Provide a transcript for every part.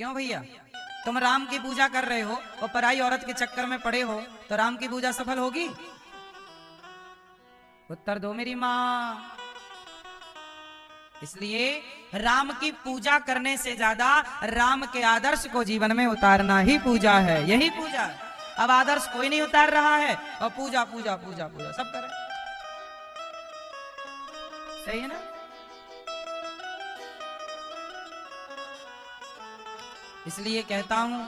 क्यों भैया? तुम राम की पूजा कर रहे हो और पराई औरत के चक्कर में पड़े हो, तो राम की पूजा सफल होगी? उत्तर दो मेरी मां। इसलिए राम की पूजा करने से ज्यादा राम के आदर्श को जीवन में उतारना ही पूजा है, यही पूजा है। अब आदर्श कोई नहीं उतार रहा है और पूजा पूजा पूजा पूजा सब करें, सही है ना? इसलिए कहता हूं,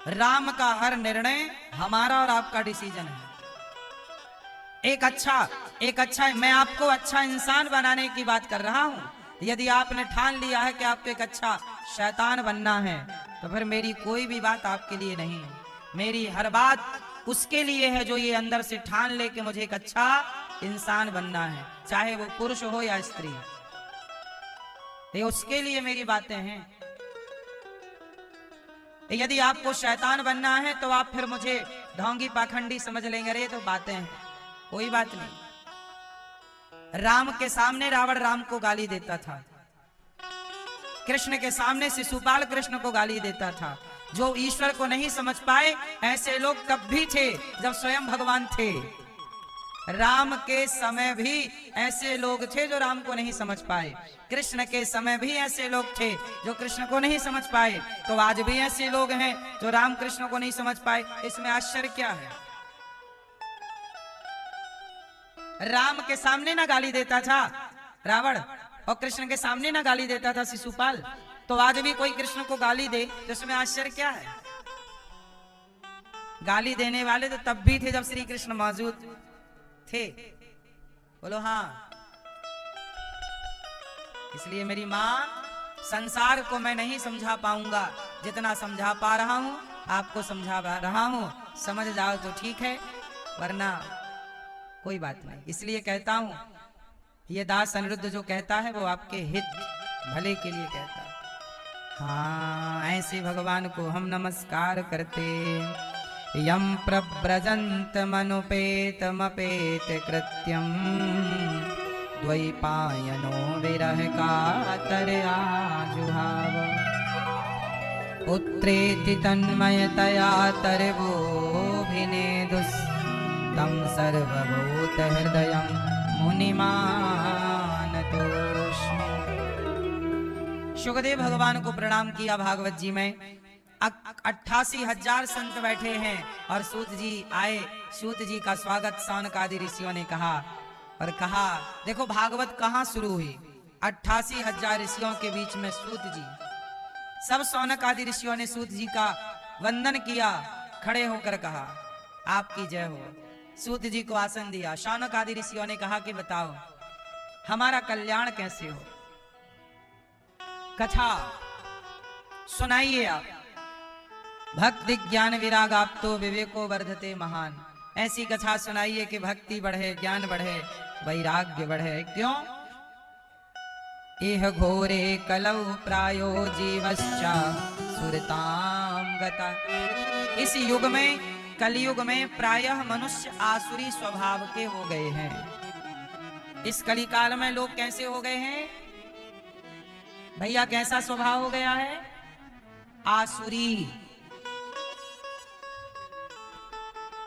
राम का हर निर्णय हमारा और आपका डिसीजन है। एक अच्छा मैं आपको अच्छा इंसान बनाने की बात कर रहा हूं। यदि आपने ठान लिया है कि आपको एक अच्छा शैतान बनना है, तो फिर मेरी कोई भी बात आपके लिए नहीं है। मेरी हर बात उसके लिए है जो ये अंदर से ठान ले कि मुझे एक अच्छा इंसान बनना है, चाहे वो पुरुष हो या स्त्री। ये उसके लिए मेरी बातें हैं। यदि आपको शैतान बनना है तो आप फिर मुझे ढोंगी पाखंडी समझ लेंगे, अरे तो बातें हैं, कोई बात नहीं। राम के सामने रावण राम को गाली देता था, कृष्ण के सामने शिशुपाल कृष्ण को गाली देता था। जो ईश्वर को नहीं समझ पाए ऐसे लोग तब भी थे जब स्वयं भगवान थे। राम के समय भी ऐसे लोग थे जो राम को नहीं समझ पाए, कृष्ण के समय भी ऐसे लोग थे जो कृष्ण को नहीं समझ पाए, तो आज भी ऐसे लोग हैं जो राम कृष्ण को नहीं समझ पाए। इसमें आश्चर्य क्या है? राम के सामने ना गाली देता था रावण और कृष्ण के सामने ना गाली देता था शिशुपाल, तो आज भी कोई कृष्ण को गाली दे तो इसमें आश्चर्य क्या है? गाली देने वाले तो तब भी थे जब श्री कृष्ण मौजूद थे, बोलो हाँ। इसलिए मेरी मां, संसार को मैं नहीं समझा पाऊंगा, जितना समझा पा रहा हूं आपको समझा रहा हूं। समझ जाओ तो ठीक है, वरना कोई बात नहीं। इसलिए कहता हूं, ये दास अनिरुद्ध जो कहता है वो आपके हित भले के लिए कहता है। हाँ, ऐसे भगवान को हम नमस्कार करते। यम प्रव्रजन्त मनुपेतमपेत कृत्यम द्वैपायनो विरह कातर आजुहाव पुत्रेति तन्मयतया तरवोभिनेदुस् तम सर्वभूत हृदयं मुनिमानतोऽस्मि। सुखदेव भगवान को प्रणाम किया भागवत जी में। 88,000 संत बैठे हैं और सूत जी आए। सूत जी का स्वागत सौनकादि ऋषियों ने कहा और कहा, देखो भागवत कहाँ शुरू हुई? 88,000 ऋषियों के बीच में सूत जी, सब सौनकादि ऋषियों ने सूत जी का वंदन किया, खड़े होकर कहा आपकी जय हो। सूत जी को आसन दिया। सौनकादि ऋषियों ने कहा कि बताओ हमारा कल्याण कैसे हो, कथा सुनाइए आप। भक्ति ज्ञान विराग आप तो विवेको वर्धते महान। ऐसी कथा सुनाइए कि भक्ति बढ़े, ज्ञान बढ़े, वैराग्य बढ़े। क्यों? इह घोरे कलौ प्रायो जीवश्चा सुरताम गता। इस युग में, कलयुग में प्रायः मनुष्य आसुरी स्वभाव के हो गए हैं। इस कली काल में लोग कैसे हो गए हैं भैया? कैसा स्वभाव हो गया है? आसुरी।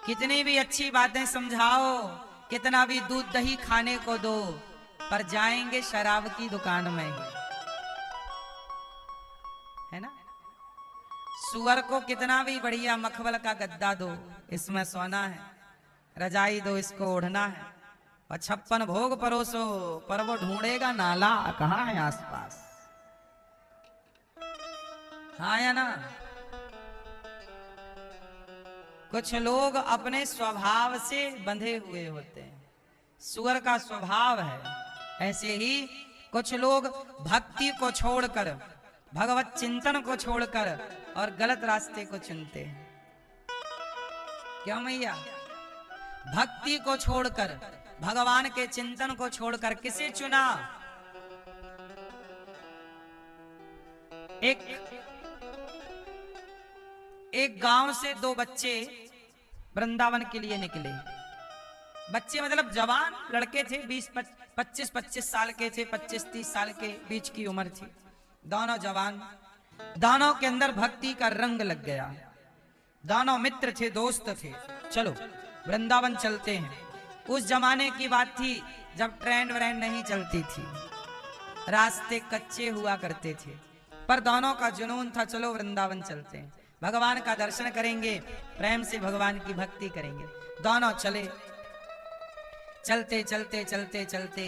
कितनी भी अच्छी बातें समझाओ, कितना भी दूध दही खाने को दो, पर जाएंगे शराब की दुकान में, है ना? सुअर को कितना भी बढ़िया मखमल का गद्दा दो, इसमें सोना है, रजाई दो, इसको ओढ़ना है, और 56 भोग परोसो, पर वो ढूंढेगा नाला कहाँ है आसपास। हाँ या ना? कुछ लोग अपने स्वभाव से बंधे हुए होते हैं, सुअर का स्वभाव है। ऐसे ही कुछ लोग भक्ति को छोड़कर, भगवत चिंतन को छोड़कर और गलत रास्ते को चुनते हैं। क्यों मैया? भक्ति को छोड़कर, भगवान के चिंतन को छोड़कर किसे चुना? एक गांव से 2 बच्चे वृंदावन के लिए निकले। बच्चे मतलब जवान लड़के थे, 25-25 साल के थे, 25-30 साल के बीच की उम्र थी, दोनों जवान। दानव के अंदर भक्ति का रंग लग गया। दानव मित्र थे, दोस्त थे। चलो वृंदावन चलते हैं। उस जमाने की बात थी जब ट्रेन व्रेन नहीं चलती थी, रास्ते कच्चे हुआ करते थे, पर दोनों का जुनून था चलो वृंदावन चलते हैं, भगवान का दर्शन करेंगे, प्रेम से भगवान की भक्ति करेंगे। दोनों चले। चलते चलते चलते चलते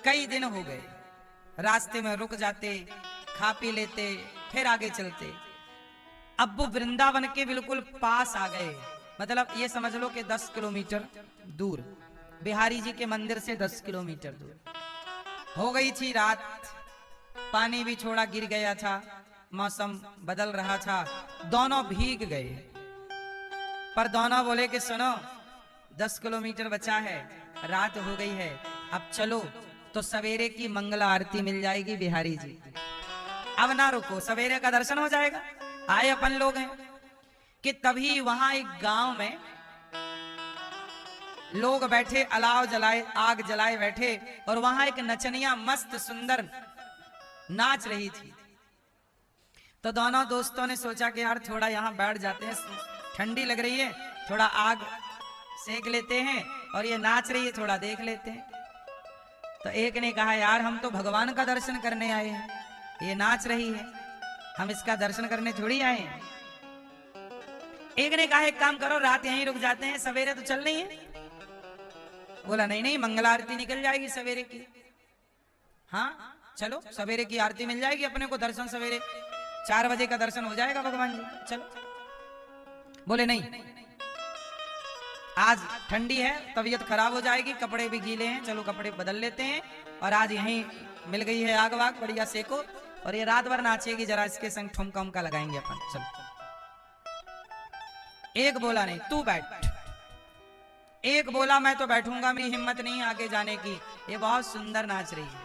कई दिन हो गए। रास्ते में रुक जाते, खा पी लेते, फिर आगे चलते। अब वो वृंदावन के बिल्कुल पास आ गए, मतलब ये समझ लो कि 10 किलोमीटर दूर, बिहारी जी के मंदिर से 10 किलोमीटर दूर। हो गई थी रात, पानी भी थोड़ा गिर गया था, मौसम बदल रहा था, दोनों भीग गए। पर दोनों बोले कि सुनो 10 किलोमीटर बचा है, रात हो गई है, अब चलो तो सवेरे की मंगला आरती मिल जाएगी बिहारी जी। अब ना रुको, सवेरे का दर्शन हो जाएगा, आए अपन लोग हैं। कि तभी वहां एक गांव में लोग बैठे, अलाव जलाए, आग जलाए बैठे, और वहां एक नचनिया मस्त सुंदर नाच रही थी। तो दोनों दोस्तों ने सोचा कि यार थोड़ा यहाँ बैठ जाते हैं, ठंडी लग रही है, थोड़ा आग सेक लेते हैं, और ये नाच रही है थोड़ा देख लेते हैं। तो एक ने कहा यार हम तो भगवान का दर्शन करने आए हैं, ये नाच रही है, हम इसका दर्शन करने थोड़ी आए हैं। एक ने कहा एक काम करो, रात यहीं रुक जाते हैं, सवेरे तो चल नहीं है। बोला नहीं नहीं, मंगला आरती निकल जाएगी सवेरे की। हाँ चलो, सवेरे की आरती मिल जाएगी अपने को, दर्शन सवेरे 4 बजे का दर्शन हो जाएगा भगवान जी, चलो। बोले नहीं, आज ठंडी है, तबीयत खराब हो जाएगी, कपड़े भी गीले हैं, चलो कपड़े बदल लेते हैं, और आज यहीं मिल गई है आग वाग, बढ़िया सेको, और ये रात भर नाचेगी, जरा इसके संग ठुमका उमका लगाएंगे अपन, चलो। एक बोला नहीं तू बैठ, एक बोला मैं तो बैठूंगा, मेरी हिम्मत नहीं आगे जाने की, ये बहुत सुंदर नाच रही है।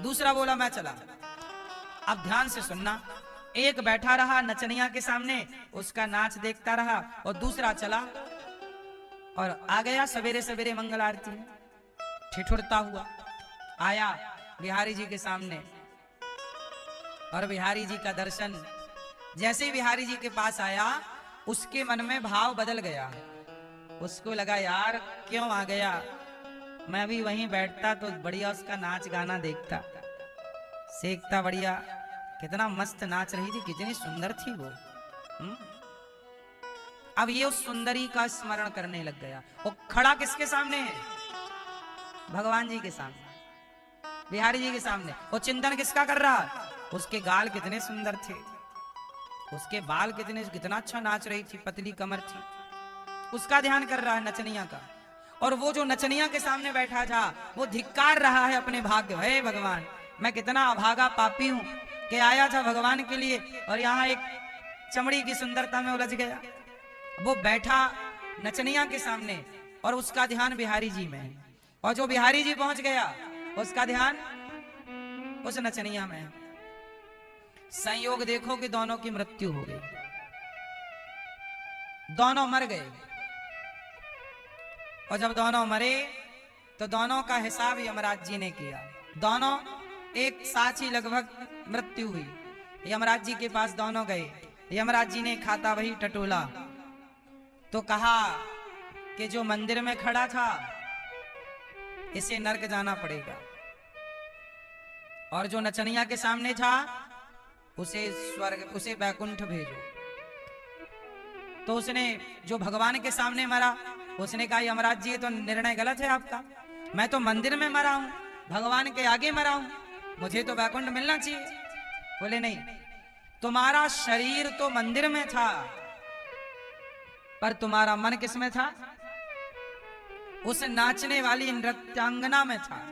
दूसरा बोला मैं चला। अब ध्यान से सुनना, एक बैठा रहा नचनिया के सामने, उसका नाच देखता रहा, और दूसरा चला और आ गया सवेरे सवेरे मंगल आरती में, ठिठुरता हुआ आया बिहारी जी के सामने, और बिहारी जी का दर्शन, जैसे ही बिहारी जी के पास आया, उसके मन में भाव बदल गया। उसको लगा यार क्यों आ गया, मैं भी वहीं बैठता तो बढ़िया उसका नाच गाना देखता, सेकता, बढ़िया कितना मस्त नाच रही थी, कितनी सुंदर थी वो। अब ये उस सुंदरी का स्मरण करने लग गया। वो खड़ा किसके सामने है? भगवान जी के सामने, बिहारी जी के सामने। वो चिंतन किसका कर रहा? उसके गाल कितने सुंदर थे, उसके बाल कितना अच्छा नाच रही थी, पतली कमर थी, उसका ध्यान कर रहा है, नचनिया का। और वो जो नचनिया के सामने बैठा था, वो धिक्कार रहा है अपने भाग्य, हे भगवान मैं कितना अभागा पापी हूं कि आया था भगवान के लिए, और यहाँ एक चमड़ी की सुंदरता में उलझ गया। वो बैठा नचनिया के सामने, और उसका ध्यान बिहारी जी में है, और जो बिहारी जी पहुंच गया उसका ध्यान उस नचनिया में है। संयोग देखो कि दोनों की मृत्यु हो गई, दोनों मर गए। और जब दोनों मरे तो दोनों का हिसाब यमराज जी ने किया। दोनों एक साथ ही लगभग मृत्यु हुई। यमराज जी के पास दोनों गए, यमराज जी ने खाता वही टटोला, तो कहा कि जो मंदिर में खड़ा था इसे नरक जाना पड़ेगा, और जो नचनिया के सामने था उसे स्वर्ग, उसे वैकुंठ भेजो। तो उसने, जो भगवान के सामने मरा, उसने कहा यमराज जी ये तो निर्णय गलत है आपका, मैं तो मंदिर में मरा हूं, भगवान के आगे मरा हूं, मुझे तो वैकुंठ मिलना चाहिए। बोले नहीं, तुम्हारा शरीर तो मंदिर में था, पर तुम्हारा मन किस में था? उस नाचने वाली नृत्यांगना में था।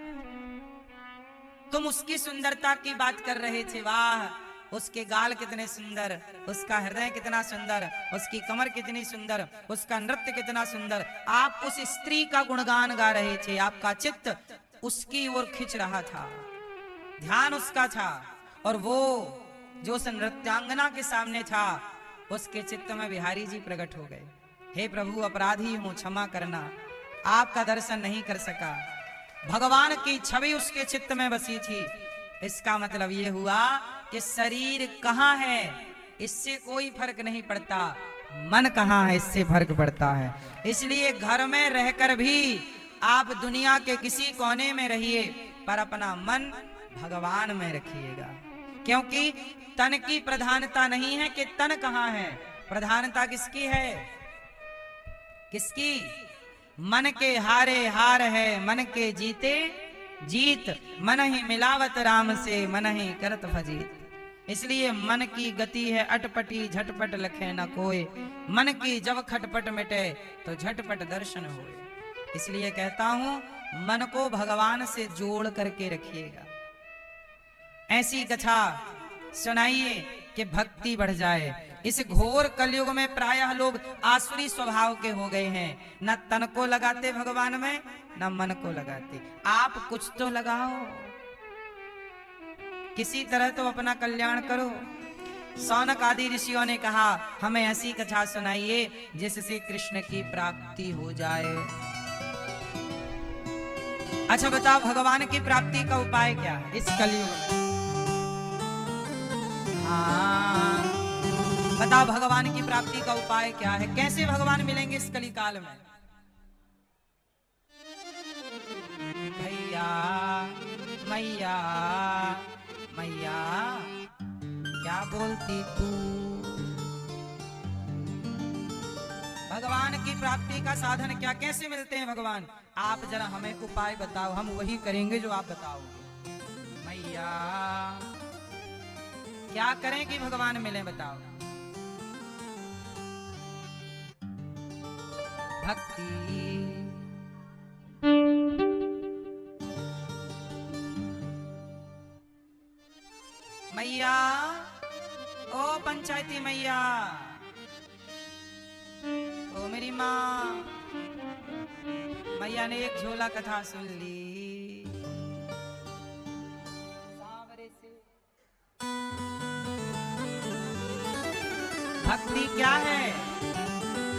तुम उसकी सुंदरता की बात कर रहे थे, वाह उसके गाल कितने सुंदर, उसका हृदय कितना सुंदर, उसकी कमर कितनी सुंदर, उसका नृत्य कितना सुंदर। आप उस स्त्री का गुणगान गा रहे थे, आपका चित्त उसकी ओर खिंच रहा था, ध्यान उसका था, और वो जो उस नृत्यांगना के सामने था, उसके चित्त में बिहारी जी प्रकट हो गए। हे प्रभु अपराधी हूं, क्षमा करना, आपका दर्शन नहीं कर सका। भगवान की छवि उसके चित्त में बसी थी, इसका मतलब ये हुआ कि शरीर कहाँ है इससे कोई फर्क नहीं पड़ता, मन कहाँ है इससे फर्क पड़ता है। इसलिए घर में रहकर भी आप दुनिया के किसी कोने में रहिए, पर अपना मन भगवान में रखिएगा, क्योंकि तन की प्रधानता नहीं है कि तन कहाँ है, प्रधानता किसकी है? किसकी? मन के हारे हार है, मन के जीते जीत, मन ही मिलावत राम से, मन ही करत फजीत। इसलिए मन की गति है अटपटी, झटपट लखे न कोय, मन की जब खटपट मिटे तो झटपट दर्शन होए। इसलिए कहता हूं मन को भगवान से जोड़ करके रखिएगा। ऐसी कथा सुनाइए कि भक्ति बढ़ जाए। इस घोर कलयुग में प्रायः लोग आसुरी स्वभाव के हो गए हैं, न तन को लगाते भगवान में, न मन को लगाते। आप कुछ तो लगाओ, किसी तरह तो अपना कल्याण करो। सौनक आदि ऋषियों ने कहा हमें ऐसी कथा सुनाइए जिससे कृष्ण की प्राप्ति हो जाए। अच्छा बताओ, भगवान की प्राप्ति का उपाय क्या है इस कलयुग में? हाँ बताओ, भगवान की प्राप्ति का उपाय क्या है? कैसे भगवान मिलेंगे इस कलिकाल में? भैया मैया मैया क्या बोलती तू? भगवान की प्राप्ति का साधन क्या, कैसे मिलते हैं भगवान? आप जरा हमें उपाय बताओ, हम वही करेंगे जो आप बताओगे। मैया क्या करें कि भगवान मिले, बताओ। भक्ति, मैया ओ पंचायती मैया, ओ मेरी माँ। मैया ने एक झोला कथा सुन ली। भक्ति क्या है?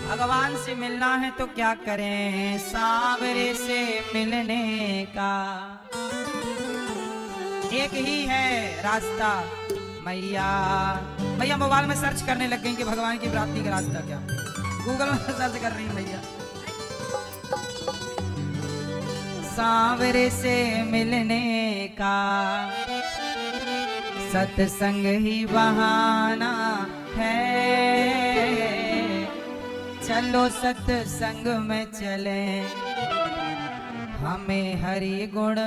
भगवान से मिलना है तो क्या करें? सांवरे से मिलने का एक ही है रास्ता। मैया मैया मोबाइल में सर्च करने लग गई कि भगवान की प्राप्ति का रास्ता क्या, गूगल में सर्च कर रही है मैया। सांवरे से मिलने का सत्संग ही बहाना है, चलो सत्संग में चले, हमें हरि गुण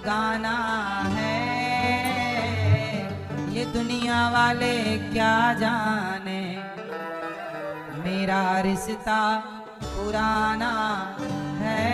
गाना है। ये दुनिया वाले क्या जाने, मेरा रिश्ता पुराना है।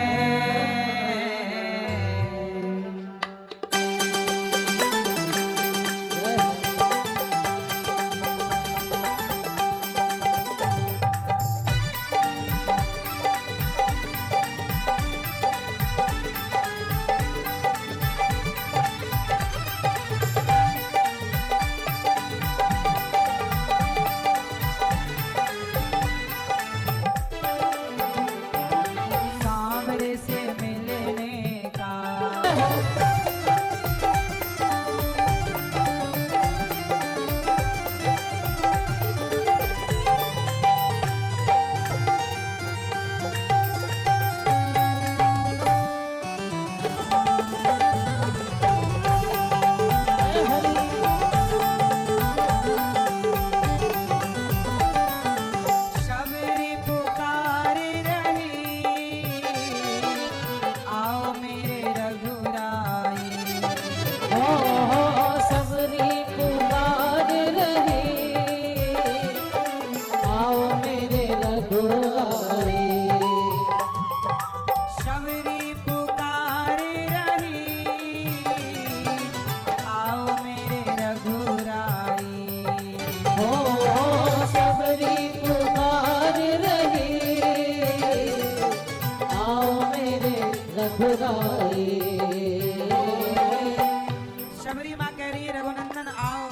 शबरी माँ कह रही है रघुनंदन आओ,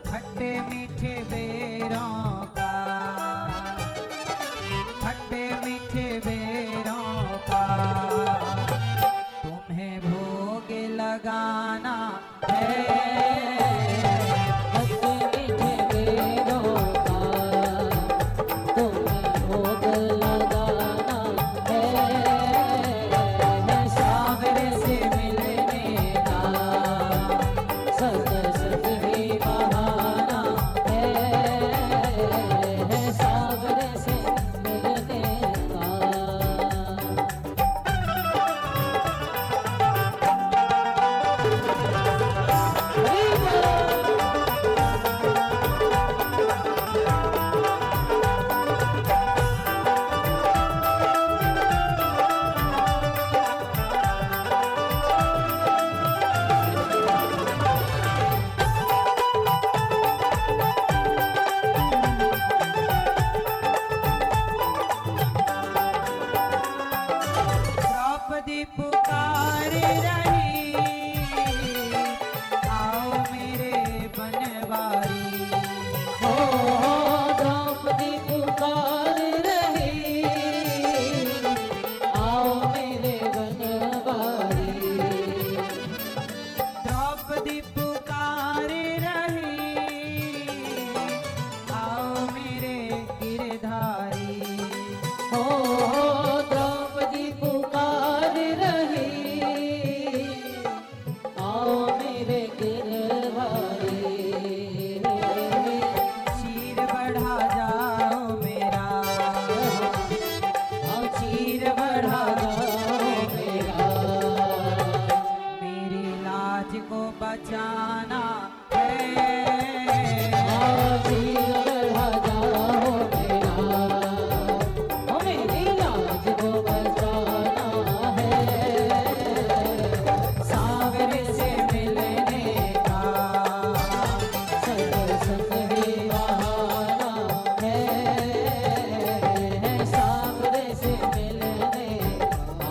खट्टे मीठे बेरों का, खट्टे मीठे बेरों का तुम्हें लगाना है। द्रौपदी पुकार रही, आओ मेरे बनवारी। हो द्रौपदी पुकार रही, आओ मेरे बनवारी। द्रौपदी पुकार रही, आओ मेरे गिरधारी। हो द्रौपदी पुकार रही, आओ मेरे गिरधारी। चीर बढ़ा जाओ मेरा, आओ चीर बढ़ा जाओ मेरा। मेरी लाज को बचाना है। आओ चीर बढ़ा जाओ मेरा, ओ मेरी लाज को बचाना है। सागर से मिलने का सत्संग ही बहाना है। सागर से मिलने का।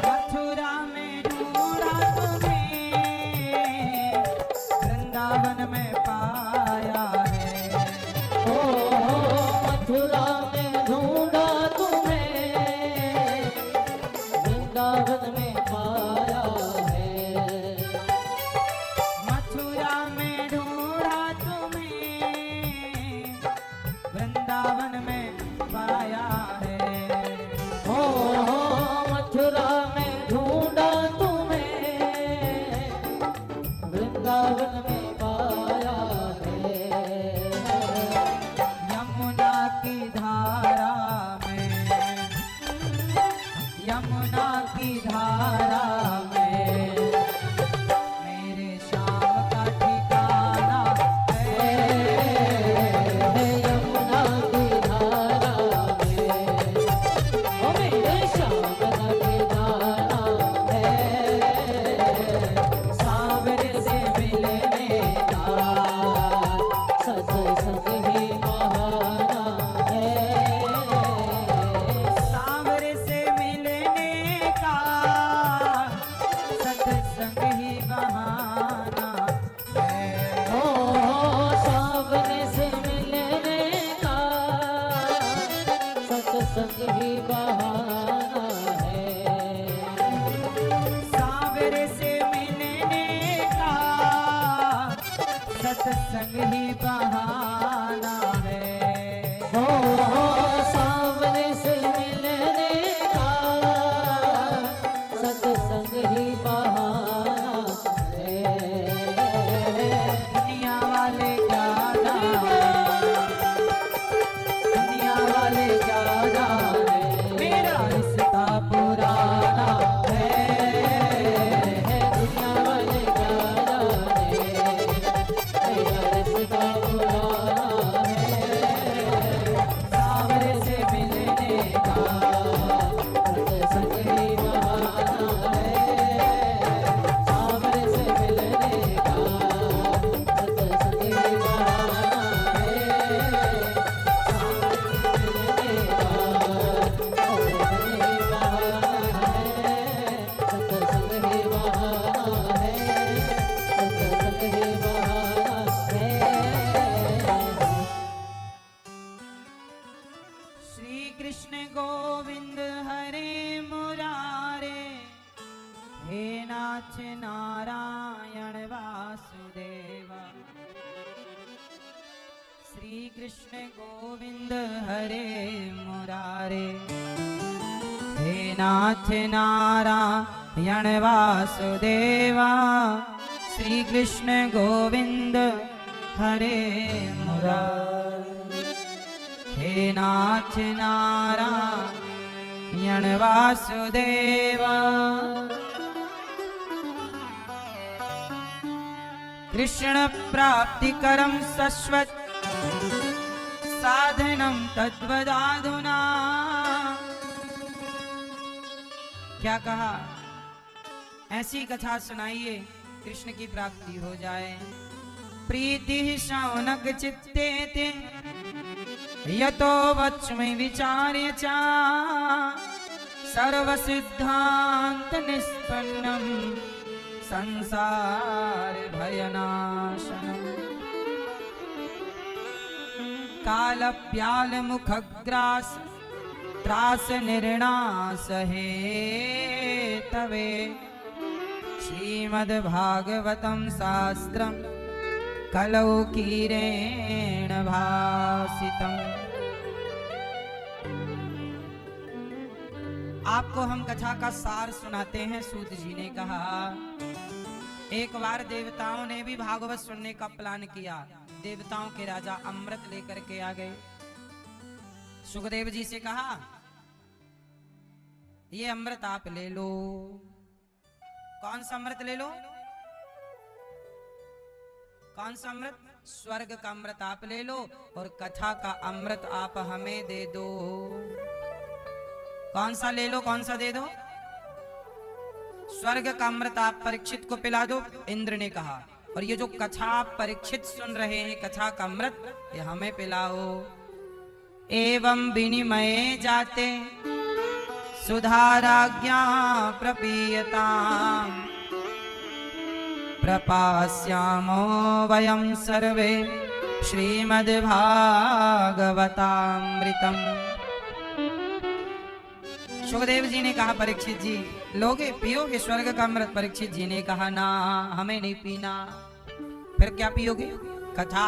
मथुरा में ढूंढा तुम्हें, वृंदावन में पाया है। ओ मथुरा में ढूंढा तुम्हें, वृंदावन में पाया है। मथुरा में ढूंढा तुम्हें, वृंदावन में पाया है। ओ मथुरा में ढूंढा तुम्हें, वृंदावन में पाया है। यमुना की धारा में, यमुना की धारा में मेरे श्याम का ठिकाना है। यमुना की धारा में, ओ मेरे श्याम का ठिकाना है। सावर से मिलने का सत्संग ही बहाना है। सावर से मिलने का सत्संग ही बहाना है। ओ सावने से मिलने का सत्संग ही बहाना है। सावर से मिलने का सत्संग ही बहाना है। हो सावने से मिलने का सत्संग ही बहाना है। दुनिया वाले क्या जाने, दुनिया वाले क्या जाने, मेरा रिश्ता पुराना है। दुनिया वाले क्या जाने, मेरा रिश्ता पुराना है। श्री कृष्ण गोविंद हरे मुरारे, हे नाथ नारायण वासुदेवा, श्री कृष्ण गोविंद हरे मुरारे, हे नाथ नारायण वासुदेवा। कृष्ण प्राप्तिकरं शश्वत साधनं तद्वदाधुना। क्या कहा? ऐसी कथा सुनाइए कृष्ण की प्राप्ति हो जाए। प्रीति शौनक चित्ते ते यतो वच्मि विचार्य चा, सर्व सिद्धांत निष्पन्नम संसार भयनाशनम्। काल प्याल मुखग्रास त्रास निर्णास हे तवे, श्रीमद् भागवतं शास्त्रं कलौ कीरेण भासितम्। आपको हम कथा का सार सुनाते हैं। सूत जी ने कहा, एक बार देवताओं ने भी भागवत सुनने का प्लान किया। देवताओं के राजा अमृत लेकर के आ गए। सुखदेव जी से कहा, ये अमृत आप ले लो। कौन सा अमृत ले लो? कौन सा अमृत? स्वर्ग का अमृत आप ले लो और कथा का अमृत आप हमें दे दो। कौन सा ले लो, कौन सा दे दो? स्वर्ग का अमृत आप परीक्षित को पिला दो, इंद्र ने कहा। और ये जो कथा आप परीक्षित सुन रहे हैं, कथा का अमृत, ये हमें पिलाओ। एवं विनिमये जाते सुधाराज्ञा प्रपीयताम्, प्रपास्यामो वयं सर्वे श्रीमद्भागवतामृतम्। सुखदेव जी ने कहा, परीक्षित जी लोगे, पियोगे स्वर्ग का अमृत? परीक्षित जी ने कहा, ना, हमें नहीं पीना। फिर क्या पियोगे? कथा।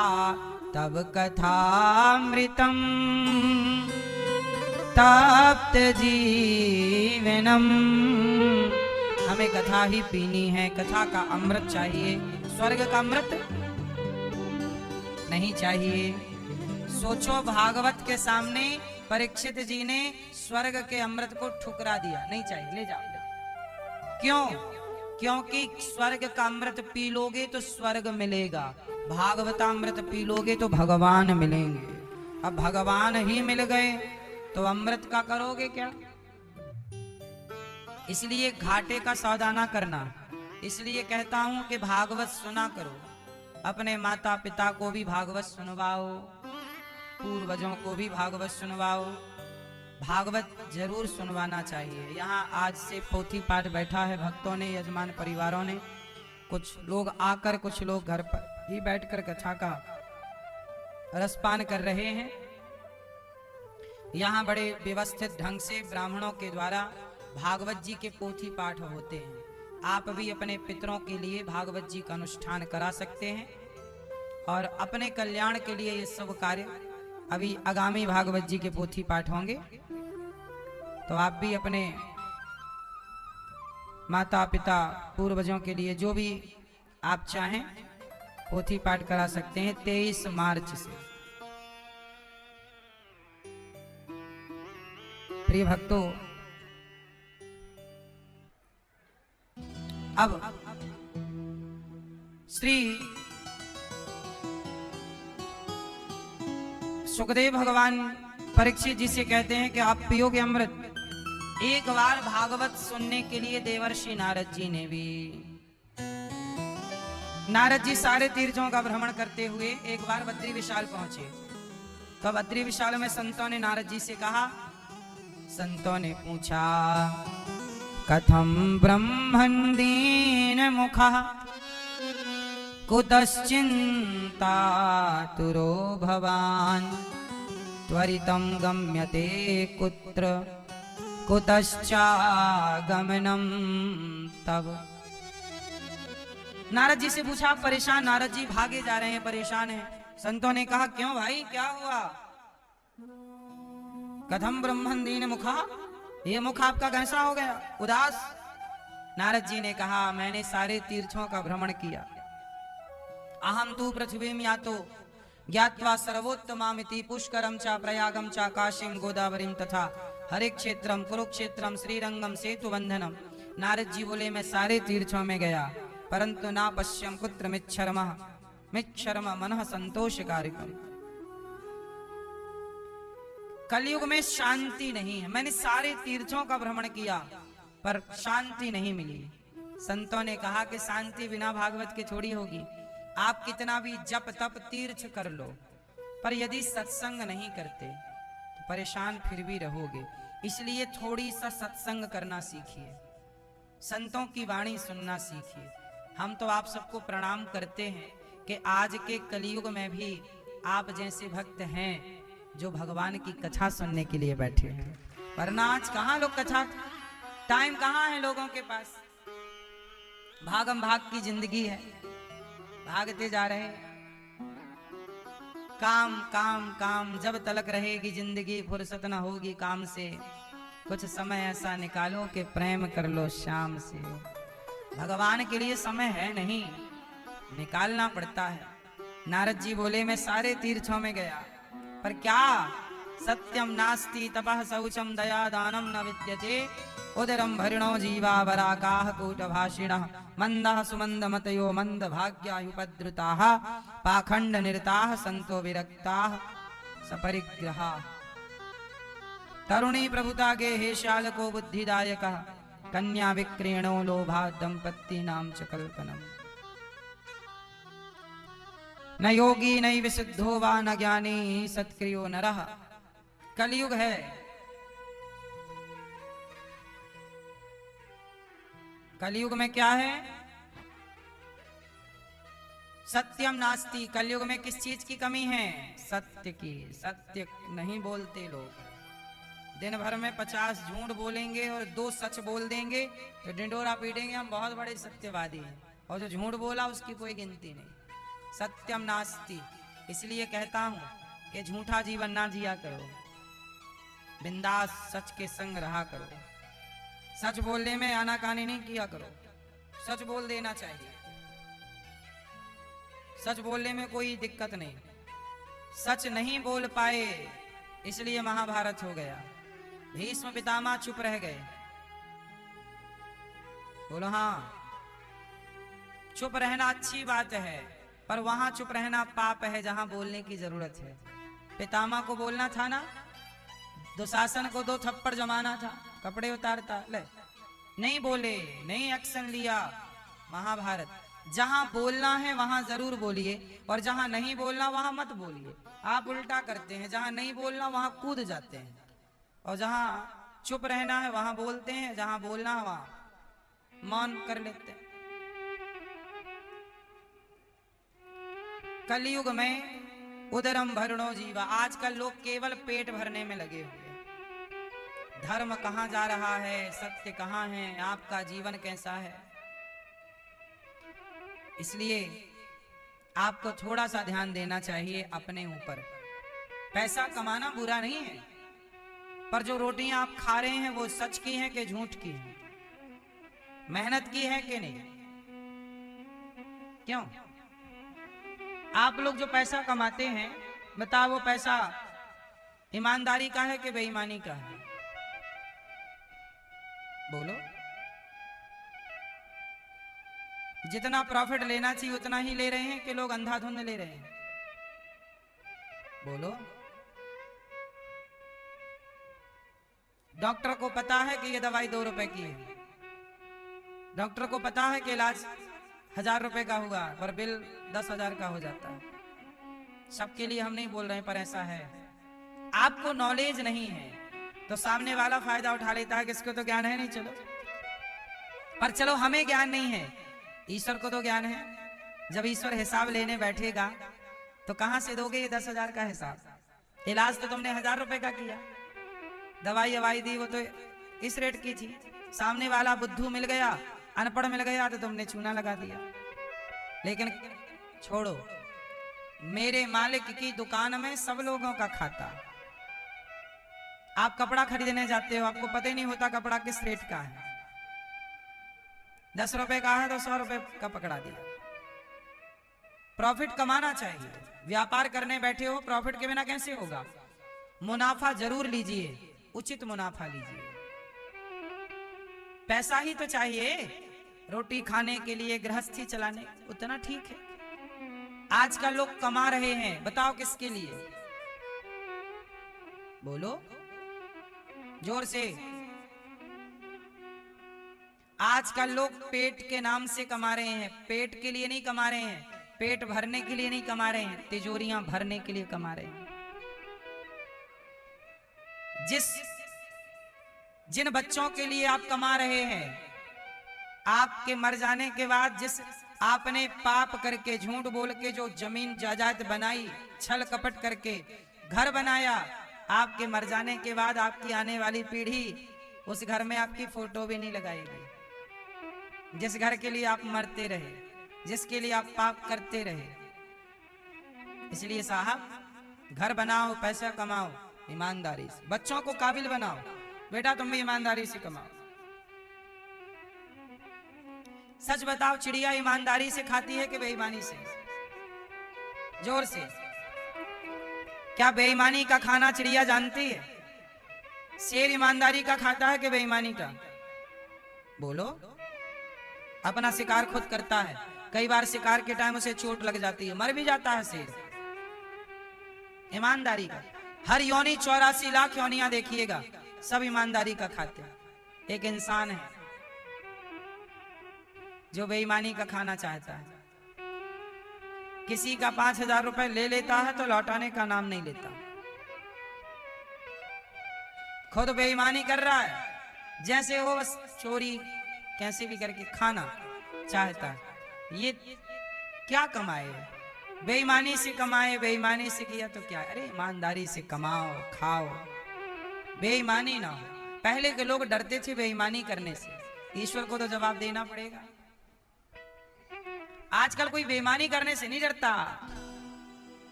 तब कथामृतम तप्त जीवनम, हमें कथा ही पीनी है, कथा का अमृत चाहिए, स्वर्ग का अमृत नहीं चाहिए। सोचो, भागवत के सामने परीक्षित जी ने स्वर्ग के अमृत को ठुकरा दिया, नहीं चाहिए, ले जाओ। क्यों? क्योंकि स्वर्ग का अमृत पी लोगे तो स्वर्ग मिलेगा, भागवतामृत पी लोगे तो भगवान मिलेंगे। अब भगवान ही मिल गए तो अमृत का करोगे क्या? इसलिए घाटे का सौदा ना करना। इसलिए कहता हूं कि भागवत सुना करो, अपने माता पिता को भी भागवत सुनवाओ, पूर्वजों को भी भागवत सुनवाओ। भागवत जरूर सुनवाना चाहिए। यहाँ आज से पोथी पाठ बैठा है, भक्तों ने, यजमान परिवारों ने, कुछ लोग आकर, कुछ लोग घर पर ही बैठकर कथा का रसपान कर रहे हैं। यहाँ बड़े व्यवस्थित ढंग से ब्राह्मणों के द्वारा भागवत जी के पोथी पाठ होते हैं। आप भी अपने पितरों के लिए भागवत जी का अनुष्ठान करा सकते हैं और अपने कल्याण के लिए ये सब कार्य, अभी आगामी भागवत जी के पोथी पाठ होंगे तो आप भी अपने माता पिता पूर्वजों के लिए जो भी आप चाहें पोथी पाठ करा सकते हैं 23 मार्च से। प्रिय भक्तों, अब श्री सुखदेव भगवान परीक्षित जी से कहते हैं कि आप पियोगे अमृत। एक बार भागवत सुनने के लिए देवर्षि नारद जी ने भी, नारद जी सारे तीर्थों का भ्रमण करते हुए एक बार बद्री विशाल पहुंचे। तो बद्री विशाल में संतों ने नारद जी से कहा, संतों ने पूछा, कथम ब्रह्मन् दीन मुखः कुतश्चिन्तातुरो भवान् त्वरितं गम्यते कुत्र कुतश्चागमनं तव। नारद जी से पूछा, परेशान, नारद जी भागे जा रहे हैं, परेशान हैं, संतों ने कहा क्यों भाई क्या हुआ? कथम ब्रह्मन दीन मुखा, ये मुख आपका कैसा हो गया उदास? नारद जी ने कहा मैंने सारे तीर्थों का भ्रमण किया। अहम तू पृथ्वीम यातो ज्ञात्वा सर्वोत्तमामिति पुष्करम चा प्रयागम चा काशीम गोदावरीम तथा हरे क्षेत्रम कुरुक्षेत्रम श्रीरंगम सेतु बंधनम। नारद जी बोले मैं सारे तीर्थों में गया परंतु ना पश्यम पुत्र मिच्छर्म मनः संतोष कार्यक्रम। कलयुग में शांति नहीं है। मैंने सारे तीर्थों का भ्रमण किया पर शांति नहीं मिली। संतों ने कहा कि शांति बिना भागवत के थोड़ी होगी। आप कितना भी जप तप तीर्थ कर लो पर यदि सत्संग नहीं करते तो परेशान फिर भी रहोगे। इसलिए थोड़ी सा सत्संग करना सीखिए, संतों की वाणी सुनना सीखिए। हम तो आप सबको प्रणाम करते हैं कि आज के कलयुग में भी आप जैसे भक्त हैं जो भगवान की कथा सुनने के लिए बैठे हैं। वरना आज कहाँ लोग कथा, टाइम कहाँ है लोगों के पास। भागम भाग की जिंदगी है, भागते जा रहे हैं। काम काम काम, जब तलक रहेगी जिंदगी फुर्सत न होगी काम से। कुछ समय ऐसा निकालो कि प्रेम कर लो शाम से। भगवान के लिए समय है नहीं, निकालना पड़ता है। नारद जी बोले मैं सारे तीर्थों में गया पर क्या सत्यम नास्ति तपः शौचम दया दानम न विद्यते उदरम भरिणो जीवा वराकाः कूटभाषिणः मंदः सुमंद मतयो मंद भाग्यायुपद्रुताः पाखंड निरताः संतो विरक्ताः सपरिग्रहाः। तरुणी प्रभुता गे हे शालको बुद्धिदायकः कन्या विक्रीणो लोभा दंपत्तीनां च कल्पनम्। न योगी न विशुद्धो वा न ज्ञानी सत्क्रियो नरः। कलयुग है, कलयुग में क्या है? सत्यम नास्ति। कलयुग में किस चीज की कमी है? सत्य की। सत्य नहीं बोलते लोग। दिन भर में 50 झूठ बोलेंगे और 2 सच बोल देंगे तो डिंडोरा पीटेंगे हम बहुत बड़े सत्यवादी हैं, और जो झूठ बोला उसकी कोई गिनती नहीं। सत्यम नास्ति। इसलिए कहता हूं कि झूठा जीवन ना जिया करो, बिंदास सच के संग रहा करो। सच बोलने में आनाकानी नहीं किया करो, सच बोल देना चाहिए। सच बोलने में कोई दिक्कत नहीं। सच नहीं बोल पाए इसलिए महाभारत हो गया। भीष्म पितामह चुप रह गए। बोलो हाँ, चुप रहना अच्छी बात है पर वहां चुप रहना पाप है जहां बोलने की जरूरत है। पितामह को बोलना था ना, दुशासन को 2 थप्पड़ जमाना था, कपड़े उतारता, ले नहीं बोले, नहीं एक्शन लिया। महाभारत, जहां बोलना है वहां जरूर बोलिए और जहां नहीं बोलना वहां मत बोलिए। आप उल्टा करते हैं, जहां नहीं बोलना वहां कूद जाते हैं और जहां चुप रहना है वहां बोलते हैं, जहां बोलना है वहां मौन कर लेते हैं। कलयुग में उदरम भरणो जीवा। आजकल लोग केवल पेट भरने में लगे हुए हैं। धर्म कहां जा रहा है, सत्य कहां है, आपका जीवन कैसा है? इसलिए आपको थोड़ा सा ध्यान देना चाहिए अपने ऊपर। पैसा कमाना बुरा नहीं है पर जो रोटियां आप खा रहे हैं वो सच की हैं कि झूठ की हैं, मेहनत की है कि नहीं? क्यों? आप लोग जो पैसा कमाते हैं बताओ वो पैसा ईमानदारी का है कि बेईमानी का है? बोलो। जितना प्रॉफिट लेना चाहिए उतना ही ले रहे हैं कि लोग अंधाधुंध ले रहे हैं? बोलो। डॉक्टर को पता है कि ये दवाई 2 रुपए की है, डॉक्टर को पता है कि इलाज 1000 रुपए का हुआ पर बिल 10,000 का हो जाता है। सबके लिए हम नहीं बोल रहे पर ऐसा है। आपको नॉलेज नहीं है तो सामने वाला फायदा उठा लेता है कि इसको तो ज्ञान है नहीं, चलो। पर चलो हमें ज्ञान नहीं है, ईश्वर को तो ज्ञान है। जब ईश्वर हिसाब लेने बैठेगा तो कहां से दोगे ये 10,000 का हिसाब? इलाज तो तुमने 1000 रुपए का किया, दवाई अवाई दी वो तो इस रेट की थी। सामने वाला बुद्धू मिल गया, अनपढ़ मिल गया तो तुमने चूना लगा दिया। लेकिन छोड़ो, मेरे मालिक की दुकान में सब लोगों का खाता। आप कपड़ा खरीदने जाते हो, आपको पता ही नहीं होता कपड़ा किस रेट का है। 10 रुपए का है तो 100 रुपए का पकड़ा दिया। प्रॉफिट कमाना चाहिए। व्यापार करने बैठे हो, प्रॉफिट के बिना कैसे होगा? मुनाफा जरूर लीजिए, उचित मुनाफा लीजिए। पैसा ही तो चाहिए रोटी खाने के लिए, गृहस्थी चलाने, उतना ठीक है। आजकल लोग कमा रहे हैं, बताओ किसके लिए? बोलो जोर से। आजकल लोग पेट के नाम से कमा रहे हैं। पेट के लिए नहीं कमा रहे हैं, पेट भरने के लिए नहीं कमा रहे हैं, तिजोरियां भरने के लिए कमा रहे हैं। जिन बच्चों के लिए आप कमा रहे हैं, आपके मर जाने के बाद जिस आपने पाप करके, झूठ बोल के जो जमीन जायदाद बनाई, छल कपट करके घर बनाया, आपके मर जाने के बाद आपकी आने वाली पीढ़ी उस घर में आपकी फोटो भी नहीं लगाएगी। जिस घर के लिए आप मरते रहे, जिसके लिए आप पाप करते रहे। इसलिए साहब घर बनाओ, पैसा कमाओ ईमानदारी से, बच्चों को काबिल बनाओ। बेटा तुम भी ईमानदारी से कमाओ। सच बताओ, चिड़िया ईमानदारी से खाती है कि बेईमानी से? जोर से। क्या बेईमानी का खाना चिड़िया जानती है? शेर ईमानदारी का खाता है कि बेईमानी का? बोलो। अपना शिकार खुद करता है, कई बार शिकार के टाइम उसे चोट लग जाती है, मर भी जाता है शेर। ईमानदारी का हर योनि 84 लाख योनियां देखिएगा, सब ईमानदारी का खाते हैं। एक इंसान है जो बेईमानी का खाना चाहता है। किसी का 5000 रुपए ले लेता है तो लौटाने का नाम नहीं लेता। खुद बेईमानी कर रहा है, जैसे वो बस चोरी कैसे भी करके खाना चाहता है। ये क्या कमाए? बेईमानी से कमाए, बेईमानी से किया तो क्या? अरे ईमानदारी से कमाओ, खाओ, बेईमानी ना हो। पहले के लोग डरते थे बेईमानी करने से, ईश्वर को तो जवाब देना पड़ेगा। आजकल कोई बेईमानी करने से नहीं डरता।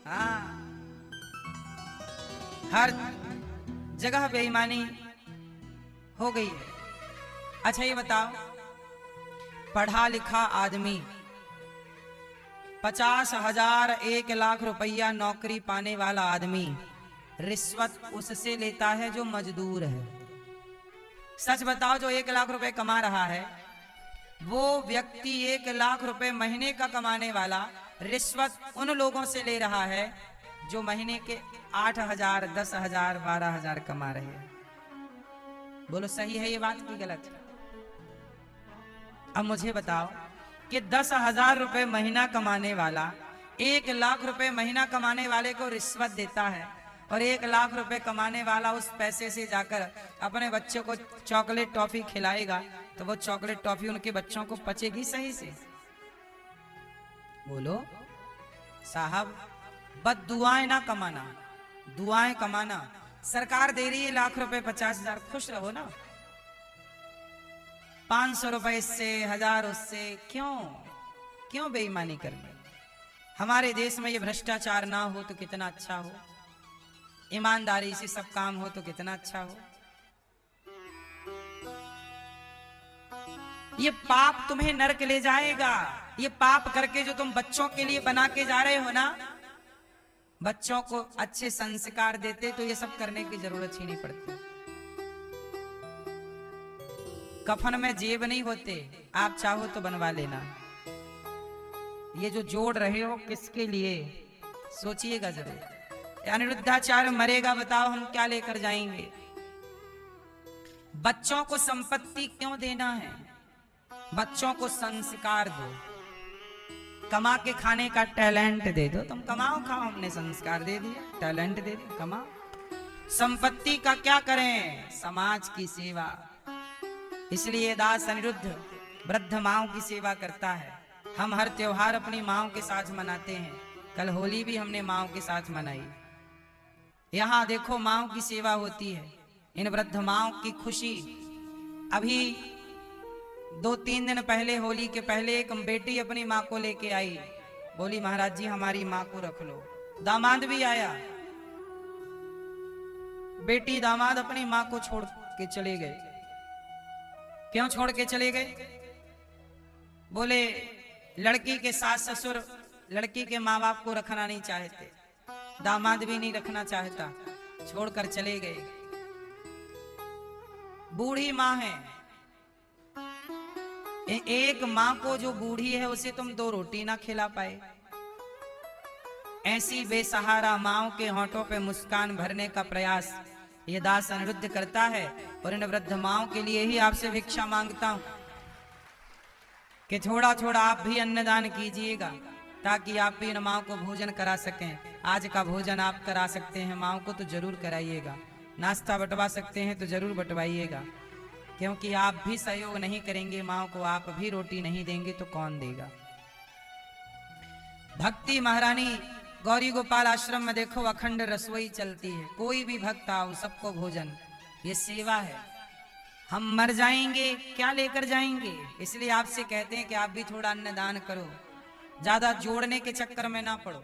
हाँ, हर जगह बेईमानी हो गई है। अच्छा ये बताओ, पढ़ा लिखा आदमी 50,000 1 लाख रुपया नौकरी पाने वाला आदमी रिश्वत उससे लेता है जो मजदूर है। सच बताओ, जो 1 लाख रुपए कमा रहा है वो व्यक्ति 1 लाख रुपए महीने का कमाने वाला रिश्वत उन लोगों से ले रहा है जो महीने के 8,000 10,000 12,000 कमा रहे हैं। बोलो सही है ये बात की गलत है? अब मुझे बताओ कि 10,000 रुपए महीना कमाने वाला 1 लाख रुपए महीना कमाने वाले को रिश्वत देता है, और 1 लाख रुपए कमाने वाला उस पैसे से जाकर अपने बच्चों को चॉकलेट टॉफी खिलाएगा, तो वो चॉकलेट टॉफी उनके बच्चों को पचेगी सही से? बोलो साहब, बद दुआएं ना कमाना, दुआएं कमाना। सरकार दे रही है लाख रुपए, 50,000, खुश रहो ना। 500 रुपए इससे, 1000 उससे, क्यों बेईमानी करनी? हमारे देश में ये भ्रष्टाचार ना हो तो कितना अच्छा हो, ईमानदारी से सब काम हो तो कितना अच्छा हो। ये पाप तुम्हें नरक ले जाएगा। ये पाप करके जो तुम बच्चों के लिए बना के जा रहे हो ना, बच्चों को अच्छे संस्कार देते तो ये सब करने की जरूरत ही नहीं पड़ती। कफन में जेब नहीं होते, आप चाहो तो बनवा लेना। ये जो जोड़ रहे हो किसके लिए, सोचिएगा जरूर। अनिरुद्धाचार्य मरेगा, बताओ हम क्या लेकर जाएंगे? बच्चों को संपत्ति क्यों देना है? बच्चों को संस्कार दो। कमा के खाने का टैलेंट दे दो। तुम कमाओ खाओ, हमने संस्कार दे दिया, टैलेंट दे दिया, कमाओ। संपत्ति का क्या करें? समाज की सेवा। इसलिए दास अनिरुद्ध वृद्ध माओं की सेवा करता है। हम हर त्योहार अपनी माओं के साथ मनाते हैं। कल होली भी हमने माओं के साथ मनाई। यहाँ देखो माओं की सेवा होती है। इन वृद्ध माओं की खुशी। अभी 2-3 दिन पहले, होली के पहले, एक बेटी अपनी माँ को लेके आई बोली महाराज जी हमारी माँ को रख लो। दामाद भी आया, बेटी दामाद अपनी माँ को छोड़ के चले गए। क्यों छोड़ के चले गए? बोले लड़की के सास ससुर लड़की के माँ बाप को रखना नहीं चाहते, दामाद भी नहीं रखना चाहता, छोड़कर चले गए। बूढ़ी माँ है, एक माँ को जो बूढ़ी है उसे तुम 2 रोटी ना खिला पाए। ऐसी बेसहारा माँओं के होंठों पे मुस्कान भरने का प्रयास ये दास अनिरुद्ध करता है। और इन वृद्ध माँओं के लिए ही आपसे भिक्षा मांगता हूं कि थोड़ा थोड़ा आप भी अन्नदान कीजिएगा, ताकि आप भी इन माँओं को भोजन करा सकें। आज का भोजन आप करा सकते हैं, माँओं को तो जरूर कराइएगा। नाश्ता बंटवा सकते हैं तो जरूर बंटवाइएगा, क्योंकि आप भी सहयोग नहीं करेंगे माँओं को, आप भी रोटी नहीं देंगे तो कौन देगा। भक्ति महारानी गौरी गोपाल आश्रम में देखो अखंड रसोई चलती है, कोई भी भक्त आओ सबको भोजन, ये सेवा है। हम मर जाएंगे क्या लेकर जाएंगे, इसलिए आपसे कहते हैं कि आप भी थोड़ा अन्नदान करो, ज्यादा जोड़ने के चक्कर में ना पड़ो।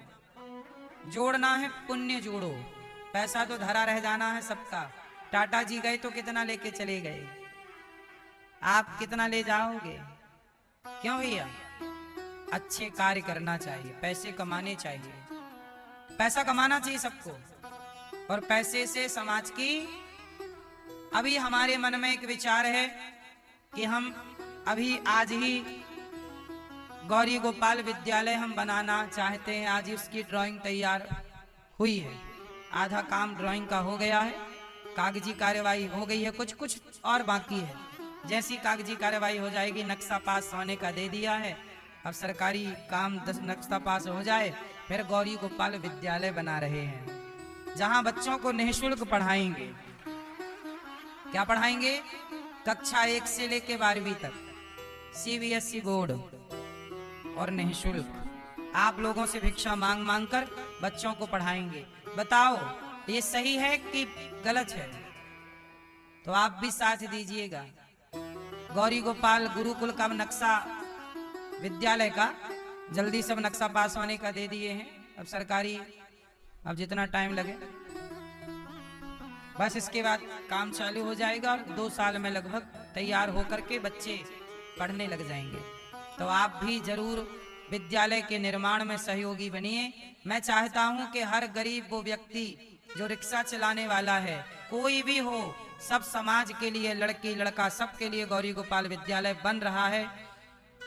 जोड़ना है पुण्य जोड़ो, पैसा तो धरा रह जाना है सबका। टाटा जी गए तो कितना लेके चले गए, आप कितना ले जाओगे? क्यों भैया? अच्छे कार्य करना चाहिए, पैसे कमाने चाहिए, पैसा कमाना चाहिए सबको, और पैसे से समाज की। अभी हमारे मन में एक विचार है कि हम अभी आज ही गौरी गोपाल विद्यालय हम बनाना चाहते हैं। आज ही उसकी ड्राइंग तैयार हुई है, आधा काम ड्राइंग का हो गया है, कागजी कार्यवाही हो गई है, कुछ कुछ और बाकी है। जैसी कागजी कार्यवाही हो जाएगी, नक्शा पास होने का दे दिया है, अब सरकारी काम 10 नक्शा पास हो जाए फिर गौरी गोपाल विद्यालय बना रहे हैं, जहां बच्चों को निःशुल्क पढ़ाएंगे। क्या पढ़ाएंगे? कक्षा 1 से लेके 12वीं तक CBSE बोर्ड, और निःशुल्क आप लोगों से भिक्षा मांग मांग कर बच्चों को पढ़ाएंगे। बताओ ये सही है कि गलत है? तो आप भी साथ दीजिएगा। गौरी गोपाल गुरुकुल का नक्शा विद्यालय का जल्दी सब नक्शा पास होने का दे दिए हैं, अब सरकारी, अब जितना टाइम लगे बस इसके बाद काम चालू हो जाएगा, और 2 साल में लगभग तैयार होकर के बच्चे पढ़ने लग जाएंगे। तो आप भी जरूर विद्यालय के निर्माण में सहयोगी बनिए। मैं चाहता हूं कि हर गरीब वो व्यक्ति जो रिक्शा चलाने वाला है, कोई भी हो, सब समाज के लिए, लड़की लड़का सबके लिए गौरी गोपाल विद्यालय बन रहा है,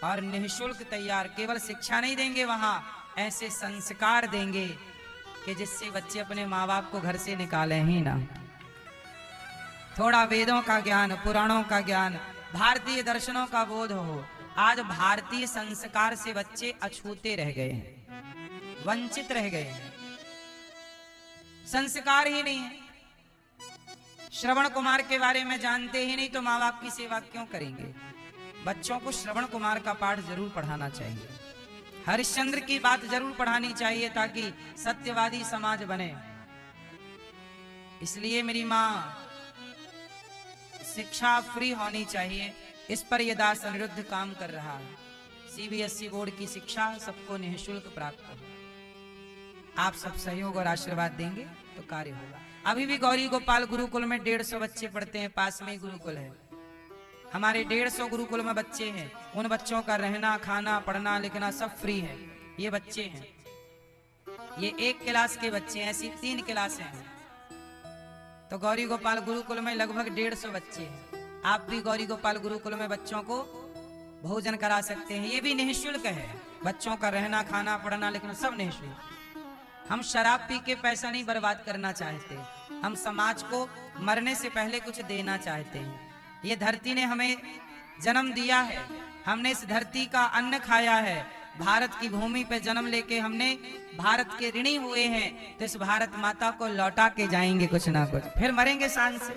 और निःशुल्क तैयार, केवल शिक्षा नहीं देंगे, वहां ऐसे संस्कार देंगे कि जिससे बच्चे अपने माँ बाप को घर से निकाले ही ना। थोड़ा वेदों का ज्ञान, पुराणों का ज्ञान, भारतीय दर्शनों का बोध हो। आज भारतीय संस्कार से बच्चे अछूते रह गए हैं, वंचित रह गए हैं, संस्कार ही नहीं है। श्रवण कुमार के बारे में जानते ही नहीं तो माँ बाप की सेवा क्यों करेंगे? बच्चों को श्रवण कुमार का पाठ जरूर पढ़ाना चाहिए, हरिश्चंद्र की बात जरूर पढ़ानी चाहिए, ताकि सत्यवादी समाज बने। इसलिए मेरी माँ, शिक्षा फ्री होनी चाहिए, इस पर यह दास अनिरुद्ध काम कर रहा है। CBSE बोर्ड की शिक्षा सबको निःशुल्क प्राप्त हो। आप सब सहयोग और आशीर्वाद देंगे तो कार्य होगा। अभी भी गौरी गोपाल गुरुकुल में 150 बच्चे पढ़ते हैं, पास में ही गुरुकुल है। हमारे 150 गुरुकुल में बच्चे हैं, उन बच्चों का रहना, खाना, पढ़ना, लिखना सब फ्री है। ये बच्चे हैं, ये 1 क्लास के बच्चे हैं, ऐसी 3 क्लासें हैं। तो गौरी गोपाल गुरुकुल में लगभग 150 बच्चे हैं। आप भी गौरी गोपाल गुरुकुल में बच्चों को भोजन करा सकते हैं, ये भी निःशुल्क है। बच्चों का रहना, खाना, पढ़ना, लिखना सब निःशुल्क। हम शराब पी के पैसा नहीं बर्बाद करना चाहते, हम समाज को मरने से पहले कुछ देना चाहते हैं। ये धरती ने हमें जन्म दिया है, हमने इस धरती का अन्न खाया है, भारत की भूमि पे जन्म लेके हमने भारत के ऋणी हुए हैं, तो इस भारत माता को लौटा के जाएंगे कुछ ना कुछ, फिर मरेंगे शान से।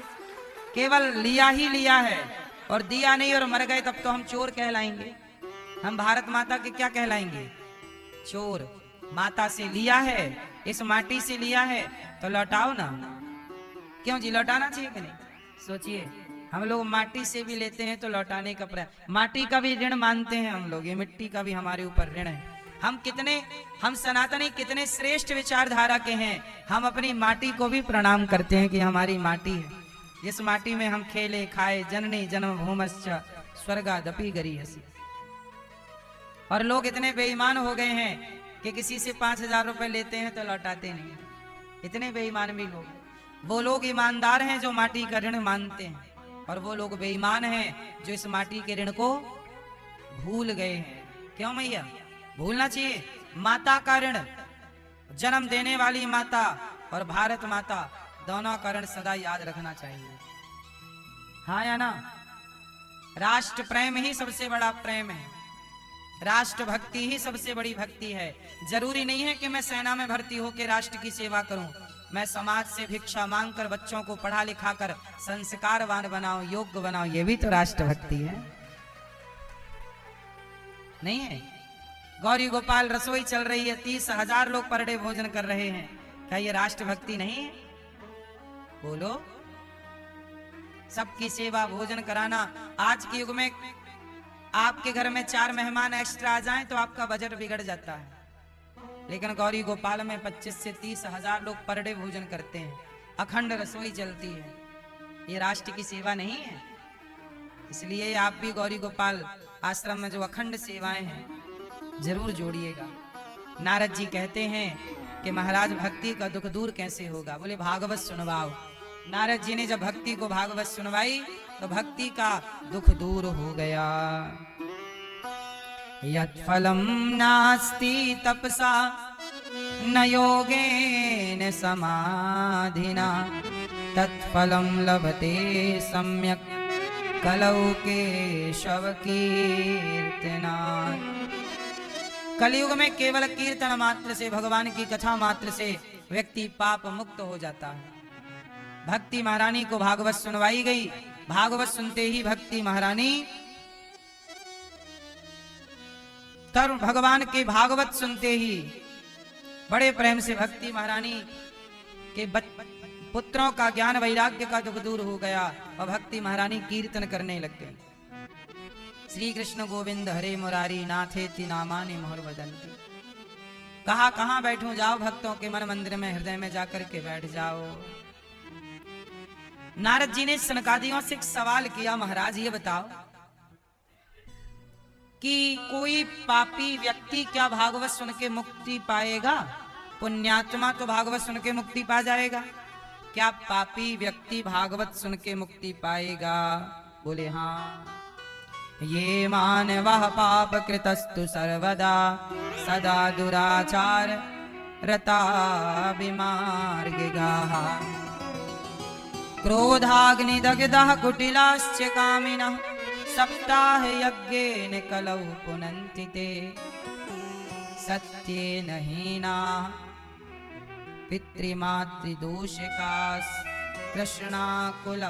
केवल लिया ही लिया है और दिया नहीं और मर गए तब तो हम चोर कहलाएंगे। हम भारत माता के क्या कहलाएंगे? चोर। माता से लिया है, इस माटी से लिया है तो लौटाओ ना। क्यों जी, लौटाना चाहिए कि नहीं? सोचिए, हम लोग माटी से भी लेते हैं तो लौटाने का प्रयास, माटी का भी ऋण मानते हैं हम लोग, ये मिट्टी का भी हमारे ऊपर ऋण है। हम सनातनी कितने श्रेष्ठ विचारधारा के हैं। हम अपनी माटी को भी प्रणाम करते हैं कि हमारी माटी है, जिस माटी में हम खेले खाए, जननी जन्म भूमश्च स्वर्गादपि गरीयसी। और लोग इतने बेईमान हो गए हैं कि किसी से 5,000 रुपए लेते हैं तो लौटाते नहीं। इतने बेईमान भी लोग, वो लोग ईमानदार हैं जो माटी का ऋण मानते हैं, और वो लोग बेईमान हैं जो इस माटी के ऋण को भूल गए हैं। क्यों भैया भूलना चाहिए? माता का ऋण, जन्म देने वाली माता और भारत माता, दोनों का ऋण सदा याद रखना चाहिए। हाँ या ना? राष्ट्र प्रेम ही सबसे बड़ा प्रेम है, राष्ट्र भक्ति ही सबसे बड़ी भक्ति है। जरूरी नहीं है कि मैं सेना में भर्ती होकर राष्ट्र की सेवा करूं। मैं समाज से भिक्षा मांगकर बच्चों को पढ़ा लिखा कर संस्कारवान बनाऊं, योग्य बनाऊं, ये भी तो राष्ट्र भक्ति है, नहीं है? गौरी गोपाल रसोई चल रही है, 30,000 लोग पर डे भोजन कर रहे हैं, क्या ये राष्ट्र भक्ति नहीं है? बोलो। सबकी सेवा, भोजन कराना। आज के युग में आपके घर में 4 मेहमान एक्स्ट्रा आ जाएं तो आपका बजट बिगड़ जाता है, लेकिन गौरी गोपाल में 25 से 30,000 लोग पर डे भोजन करते हैं, अखंड रसोई चलती है। ये राष्ट्र की सेवा नहीं है? इसलिए आप भी गौरी गोपाल आश्रम में जो अखंड सेवाएं हैं जरूर जोड़िएगा। नारद जी कहते हैं कि महाराज भक्ति का दुख दूर कैसे होगा? बोले भागवत सुनवाओ। नारद जी ने जब भक्ति को भागवत सुनवाई तो भक्ति का दुख दूर हो गया। यत् फलम नास्ति तपसा न योगेन समाधिना तत्फलम लभते सम्यक कलौ केशव कीर्तना। कलयुग में केवल कीर्तन मात्र से, भगवान की कथा मात्र से व्यक्ति पाप मुक्त हो जाता है। भक्ति महारानी को भागवत सुनवाई गई, भागवत सुनते ही भक्ति महारानी तरुण भगवान के भागवत सुनते ही बड़े प्रेम से भक्ति महारानी के पुत्रों का ज्ञान वैराग्य का दुख दूर हो गया और भक्ति महारानी कीर्तन करने लग गई। श्री कृष्ण गोविंद हरे मुरारी नाथेति नामानि मोहर बदंती। कहा कहां बैठूं? जाओ भक्तों के मन मंदिर में, हृदय में जाकर के बैठ जाओ। नारद जी ने सनकादियों से एक सवाल किया, महाराज ये बताओ कि कोई पापी व्यक्ति क्या भागवत सुन के मुक्ति पाएगा? पुण्यात्मा तो भागवत सुन के मुक्ति पा जाएगा, क्या पापी व्यक्ति भागवत सुन के मुक्ति पाएगा? बोले हाँ। ये मानवः पाप कृतस्तु सर्वदा सदा दुराचार रता विमार्गिगाः क्रोधाग्निदग्धः कुटिलाश्च कामिनः सप्ताह यज्ञेन कलौ पुनन्ति ते सत्येन हीनाः पितृमातृदूषिकाः कृष्णाकुलाश्चाश्रम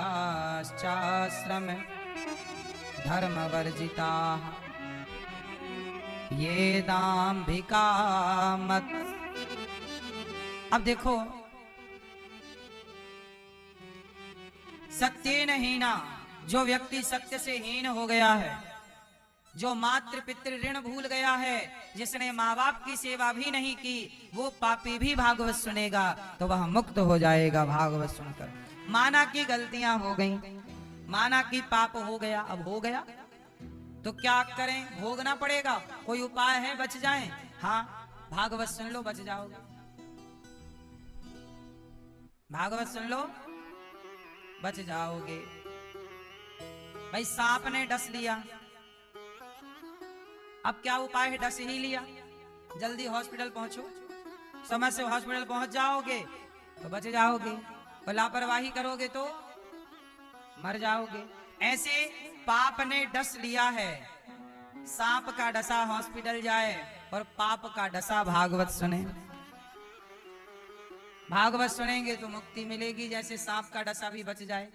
धर्मवर्जिताः ये दाम्भिका मत। अब देखो, सत्येन हीना, जो व्यक्ति सत्य से हीन हो गया है, जो मातृ पितृ ऋण भूल गया है, जिसने माँ बाप की सेवा भी नहीं की, वो पापी भी भागवत सुनेगा तो वह मुक्त हो जाएगा भागवत सुनकर। माना की गलतियां हो गई, माना की पाप हो गया, अब हो गया तो क्या करें? भोगना पड़ेगा। कोई उपाय है बच जाएं? हाँ, भागवत सुन लो बच जाओगे। भागवत सुन लो बच जाओगे। भाई सांप ने डस लिया, अब क्या उपाय है? डस ही लिया, जल्दी हॉस्पिटल पहुंचो, समय से हॉस्पिटल पहुंच जाओगे तो बच जाओगे, और लापरवाही करोगे तो मर जाओगे। ऐसे पाप ने डस लिया है, सांप का डसा हॉस्पिटल जाए और पाप का डसा भागवत सुने। भागवत सुनेंगे तो मुक्ति मिलेगी, जैसे सांप का डसा भी बच जाए,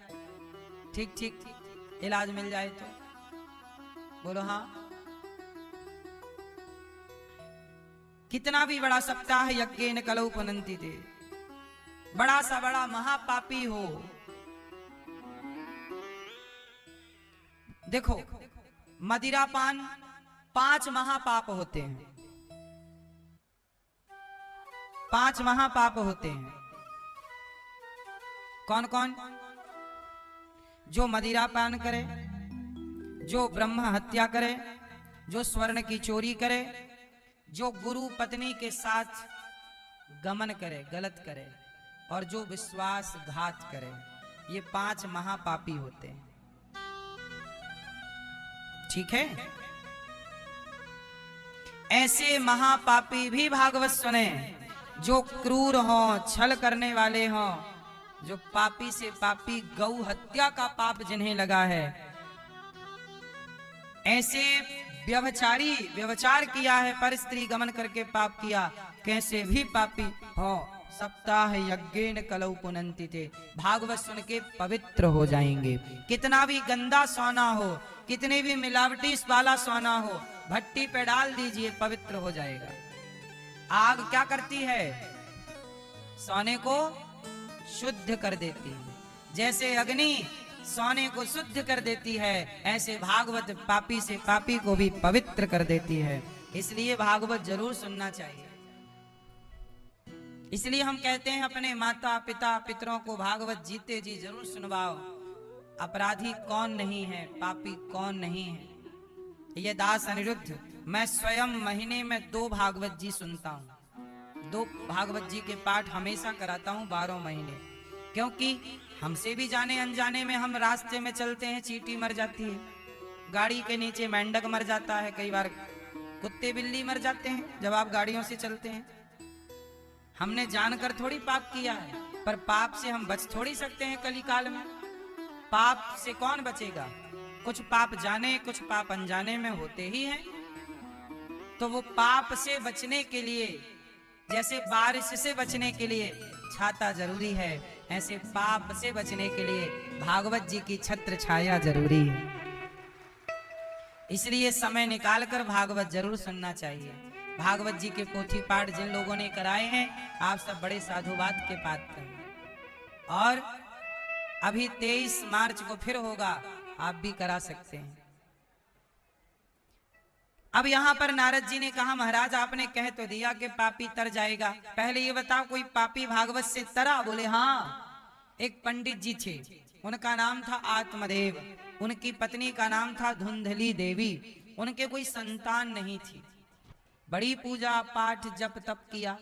ठीक ठीक इलाज मिल जाए तो। बोलो हाँ। कितना भी बड़ा सप्ताह यज्ञेन कलौ पुनन्ति ते, बड़ा सा बड़ा महापापी हो, देखो मदिरापान 5 महापाप होते हैं। 5 महापाप होते हैं। कौन कौन? जो मदिरा पान करे, जो ब्रह्म हत्या करे, जो स्वर्ण की चोरी करे, जो गुरु पत्नी के साथ गमन करे, गलत करे, और जो विश्वासघात करे। ये 5 महापापी होते हैं। ठीक है? ऐसे महापापी भी भागवत सुने, जो क्रूर हो, छल करने वाले हो, जो पापी से पापी गौ हत्या का पाप जिन्हें लगा है, ऐसे व्यभिचारी, व्यभिचार किया है, पर स्त्री गमन करके पाप किया, कैसे भी पापी हो, सप्ताह यज्ञेन कलौ पुनन्ति थे, भागवत सुन के पवित्र हो जाएंगे। कितना भी गंदा सोना हो, कितने भी मिलावटी वाला सोना हो, भट्टी पे डाल दीजिए, पवित्र हो जाएगा। आग क्या करती है? सोने को शुद्ध कर देती है। जैसे अग्नि सोने को शुद्ध कर देती है, ऐसे भागवत पापी से पापी को भी पवित्र कर देती है। इसलिए भागवत जरूर सुनना चाहिए। इसलिए हम कहते हैं अपने माता पिता पितरों को भागवत जीते जी जरूर सुनवाओ। अपराधी कौन नहीं है, पापी कौन नहीं है। ये दास अनिरुद्ध, मैं स्वयं महीने में 2 भागवत जी सुनता हूँ। 2 भागवत जी के पाठ हमेशा कराता हूँ 12 महीने, क्योंकि हमसे भी जाने अनजाने में हम रास्ते में चलते हैं, चींटी मर जाती है, गाड़ी के नीचे मेंढक मर जाता है, कई बार कुत्ते बिल्ली मर जाते हैं जब आप गाड़ियों से चलते हैं। हमने जानकर थोड़ी पाप किया है, पर पाप से हम बच थोड़ी सकते हैं। कली काल में पाप से कौन बचेगा? कुछ पाप जाने, कुछ पाप अनजाने में होते ही हैं। तो वो पाप से बचने के लिए, जैसे बारिश से बचने के लिए छाता जरूरी है, ऐसे पाप से बचने के लिए भागवत जी की छत्र छाया जरूरी है। इसलिए समय निकालकर भागवत जरूर सुनना चाहिए। भागवत जी के पोथी पाठ जिन लोगों ने कराए हैं, आप सब बड़े साधुवाद के पात्र हैं। और अभी 23 मार्च को फिर होगा, आप भी करा सकते हैं। अब यहां पर नारद जी ने कहा, महाराज आपने कह तो दिया कि पापी तर जाएगा, पहले ये बताओ कोई पापी भागवत से तरा? बोले हाँ, एक पंडित जी थे, उनका नाम था आत्मदेव, उनकी पत्नी का नाम था धुंधली देवी। उनके कोई संतान नहीं थी, बड़ी पूजा पाठ जप तप किया,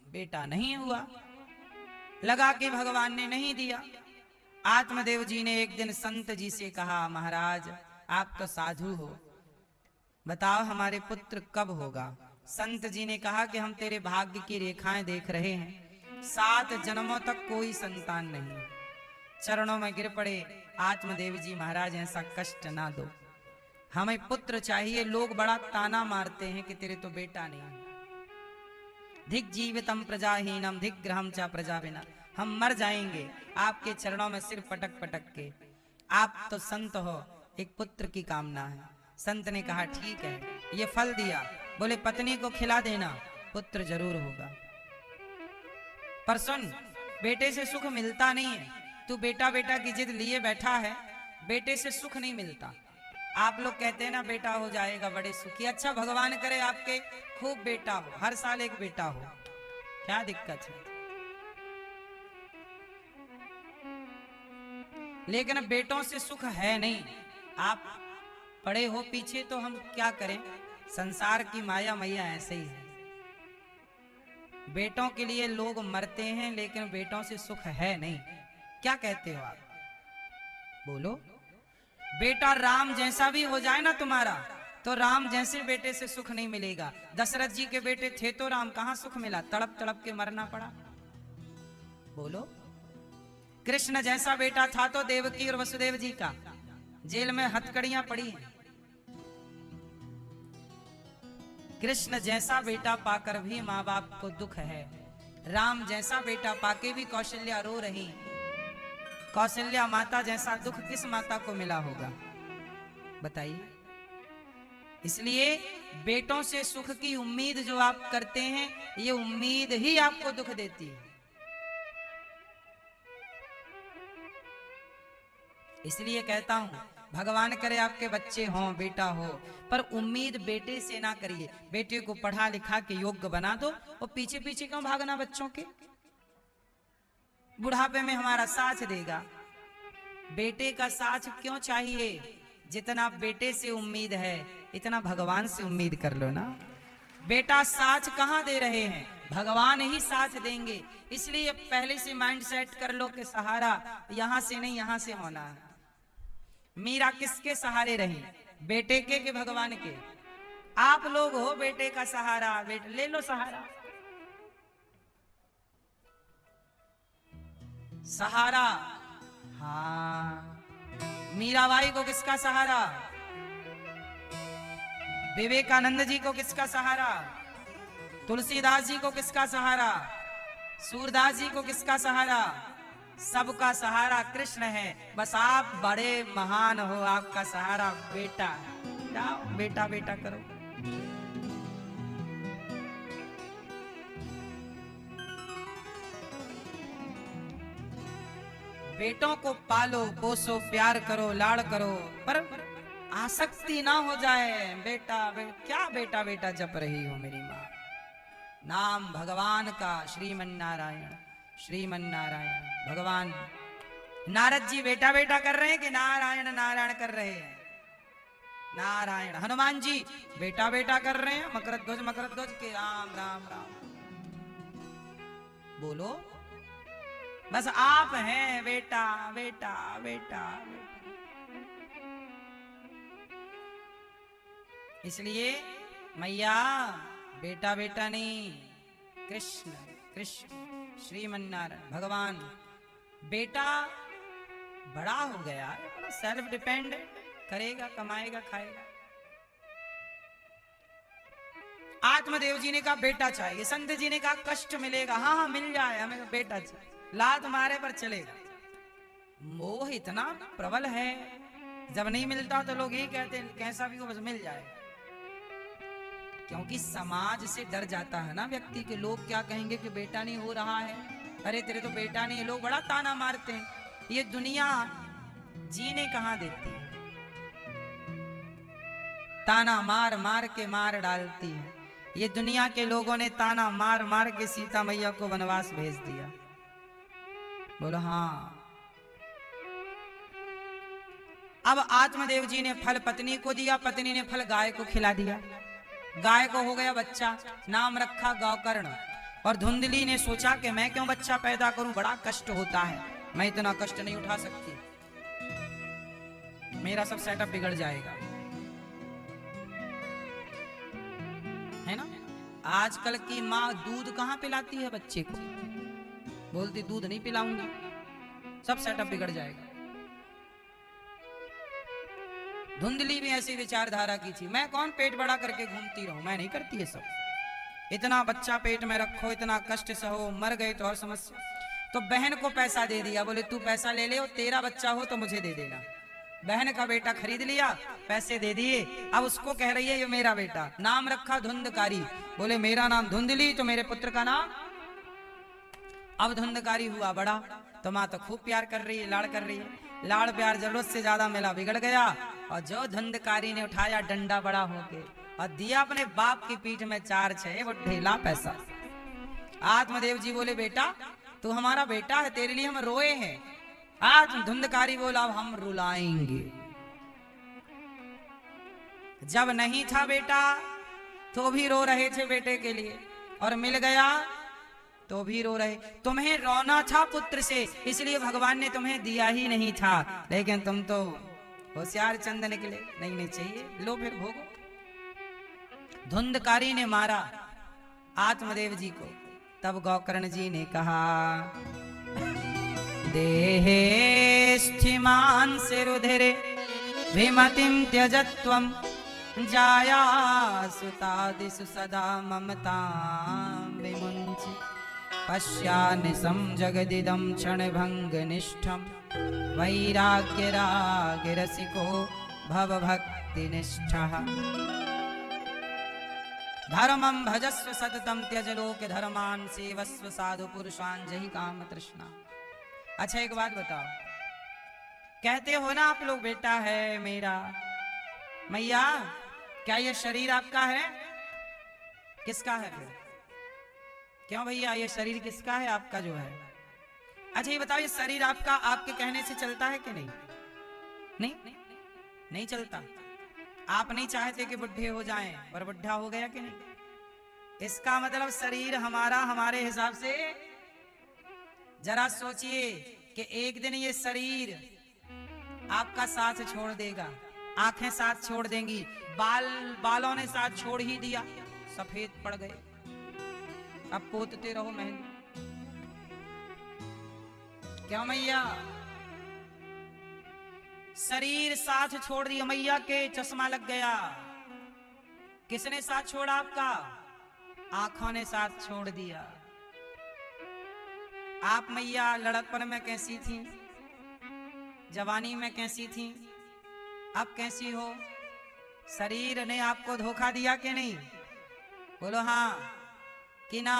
बेटा नहीं हुआ, लगा कि भगवान ने नहीं दिया। आत्मदेव जी ने एक दिन संत जी से कहा, महाराज आप तो साधु हो, बताओ हमारे पुत्र कब होगा? संत जी ने कहा कि हम तेरे भाग्य की रेखाएं देख रहे हैं, 7 जन्मों तक कोई संतान नहीं। चरणों में गिर पड़े, आत्मदेव जी महाराज ऐसा कष्ट ना दो, हमें पुत्र चाहिए। लोग बड़ा ताना मारते हैं कि तेरे तो बेटा नहीं। धिक जीवितम प्रजाहीनम धिक ग्रहम चा प्रजा बिना, हम मर जाएंगे आपके चरणों में सिर पटक पटक के। आप तो संत हो, एक पुत्र की कामना है। संत ने कहा ठीक है, ये फल दिया। बोले पत्नी को खिला देना, पुत्र जरूर होगा। पर सुन, बेटे से सुख मिलता नहीं है, तू बेटा बेटा की जिद लिए बैठा है, बेटे से सुख नहीं मिलता। आप लोग कहते हैं ना बेटा हो जाएगा बड़े सुखी, अच्छा भगवान करे आपके खूब बेटा हो, हर साल एक बेटा हो, क्या दिक्कत है? लेकिन बेटों से सुख है नहीं। आप पड़े हो पीछे तो हम क्या करें, संसार की माया मैया ऐसे ही है। बेटों के लिए लोग मरते हैं, लेकिन बेटों से सुख है नहीं। क्या कहते हो आप? बोलो। बेटा राम जैसा भी हो जाए ना तुम्हारा, तो राम जैसे बेटे से सुख नहीं मिलेगा। दशरथ जी के बेटे थे तो राम, कहां सुख मिला? तड़प तड़प के मरना पड़ा। बोलो। कृष्ण जैसा बेटा था तो देवकी और वसुदेव जी का जेल में हथकड़ियां पड़ी हैं। कृष्ण जैसा बेटा पाकर भी माँ बाप को दुख है। राम जैसा बेटा पाके भी कौशल्या रो रही। कौशल्या माता जैसा दुख किस माता को मिला होगा बताइए? इसलिए बेटों से सुख की उम्मीद जो आप करते हैं, ये उम्मीद ही आपको दुख देती है। इसलिए कहता हूं भगवान करे आपके बच्चे हों, बेटा हो, पर उम्मीद बेटे से ना करिए। बेटे को पढ़ा लिखा के योग्य बना दो और पीछे पीछे क्यों भागना बच्चों के। बुढ़ापे में हमारा साथ देगा। बेटे का साथ क्यों चाहिए? जितना बेटे से उम्मीद है इतना भगवान से उम्मीद कर लो ना। बेटा साथ कहां दे रहे हैं? भगवान ही साथ देंगे। इसलिए पहले से माइंड सेट कर लो कि सहारा यहां से नहीं यहां से होना है। मीरा किसके सहारे रही? बेटे के कि भगवान के? आप लोग हो बेटे का सहारा, बेटे ले लो सहारा। सहारा, हाँ, मीराबाई को किसका सहारा? विवेकानंद जी को किसका सहारा? तुलसीदास जी को किसका सहारा? सूरदास जी को किसका सहारा? सबका सहारा कृष्ण है। बस आप बड़े महान हो, आपका सहारा बेटा है। जाओ बेटा बेटा करो। बेटों को पालो पोसो, प्यार करो, लाड़ करो, पर आसक्ति ना हो जाए। बेटा क्या बेटा बेटा जप रही हो मेरी माँ? नाम भगवान का श्रीमन नारायण, श्रीमन नारायण। भगवान नारद जी बेटा बेटा कर रहे हैं कि नारायण नारायण कर रहे हैं? नारायण। हनुमान जी बेटा बेटा कर रहे हैं, मकर ध्वज के राम राम राम। बोलो, बस आप हैं बेटा बेटा बेटा बेटा। इसलिए मैया बेटा बेटा नहीं, कृष्ण कृष्ण श्रीमन्नारायण भगवान। बेटा बड़ा हो गया, सेल्फ डिपेंडेंट, करेगा, कमाएगा, खाएगा। आत्मदेव जी ने कहा बेटा चाहिए, संत जी ने कहा कष्ट मिलेगा, हाँ हाँ मिल जाए, हमें बेटा चाहिए, लात मारे पर चलेगा। मोह इतना प्रबल है, जब नहीं मिलता तो लोग यही कहते हैं कैसा भी हो बस मिल जाए। क्योंकि समाज से डर जाता है ना व्यक्ति के, लोग क्या कहेंगे कि बेटा नहीं हो रहा है, अरे तेरे तो बेटा नहीं है। लोग बड़ा ताना मारते हैं। ये दुनिया जीने कहां देती है, ताना मार मार के मार डालती है। ये दुनिया के लोगों ने ताना मार मार के सीता मैया को वनवास भेज दिया। बोलो हाँ। अब आत्मदेव जी ने फल पत्नी को दिया, पत्नी ने फल गाय को खिला दिया। गाय को हो गया बच्चा, नाम रखा गौकर्ण। और धुंधली ने सोचा कि मैं क्यों बच्चा पैदा करूं, बड़ा कष्ट होता है, मैं इतना कष्ट नहीं उठा सकती, मेरा सब सेटअप बिगड़ जाएगा, है ना। आजकल की माँ दूध कहां पिलाती है बच्चे को, बोलती दूध नहीं पिलाऊंगी, सब सेटअप बिगड़ जाएगा। धुंधली भी ऐसी विचारधारा की थी, मैं कौन पेट बड़ा करके घूमती रहूं, मैं नहीं करती ये सब, इतना बच्चा पेट में रखो, इतना कष्ट सहो, मर गए तो और समस्या। तो बहन को पैसा दे दिया, बोले तू पैसा ले ले और तेरा बच्चा हो तो मुझे दे देना। बहन का बेटा खरीद लिया, पैसे दे दिए। अब उसको कह रही है ये मेरा बेटा, नाम रखा धुंधकारी। बोले मेरा नाम धुंधली तो मेरे पुत्र का नाम। अब धुंधकारी हुआ बड़ा तो माँ तो खूब प्यार कर रही है, लाड़ कर रही है। लाड़ प्यार जरूरत से ज्यादा मिला, बिगड़ गया। और जो धुंधकारी ने उठाया डंडा बड़ा होके और दिया अपने बाप की पीठ में 4-6 वो ढेला पैसा। आत्मदेव जी बोले बेटा तू हमारा बेटा है, तेरे लिए हम रोए हैं। आज धुंधकारी बोला अब हम रुलाएंगे। जब नहीं था बेटा तो भी रो रहे थे बेटे के लिए, और मिल गया तो भी रो रहे। तुम्हें रोना था पुत्र से, इसलिए भगवान ने तुम्हें दिया ही नहीं था, लेकिन तुम तो होशियार चंद निकले, नहीं चाहिए, लो फिर भोगो। धुंधकारी ने मारा आत्मदेव जी को। तब गौकर्ण जी ने कहा देहे स्थिमान से रुधिरे विमतिम त्यजत्वम जाया सुतादिषु सदा ममता विमुंचि पश्यानिसं जगदिदं क्षणभंग निष्ठम वैराग्य राग रसिको भवभक्ति निष्ठः धर्मं भजस्व सततम त्यज लोक धर्मान सेवस्व साधु पुरुषान जहि काम तृष्णा। अच्छा एक बात बताओ, कहते हो ना आप लोग बेटा है मेरा। मैया क्या ये शरीर आपका है? किसका है फिर? क्यों भैया ये शरीर किसका है? आपका जो है। अच्छा ये बताओ, ये शरीर आपका आपके कहने से चलता है कि नहीं? नहीं नहीं चलता। आप नहीं चाहते कि बुढ़े हो जाएं, पर बुढ़ा हो गया कि नहीं? इसका मतलब शरीर हमारा हमारे हिसाब से, जरा सोचिए कि एक दिन ये शरीर आपका साथ छोड़ देगा, आंखें साथ छोड़ देंगी, बालों ने साथ छोड़ ही दिया, सफेद पड़ गए, अब पोतते रहो मेहंदी। क्या मैया? शरीर साथ छोड़ दिया मैया के, चश्मा लग गया। किसने साथ छोड़ा आपका? आंखों ने साथ छोड़ दिया। आप मैया लड़कपन में कैसी थी? जवानी में कैसी थी? अब कैसी हो? शरीर ने आपको धोखा दिया कि नहीं? बोलो हाँ कि ना?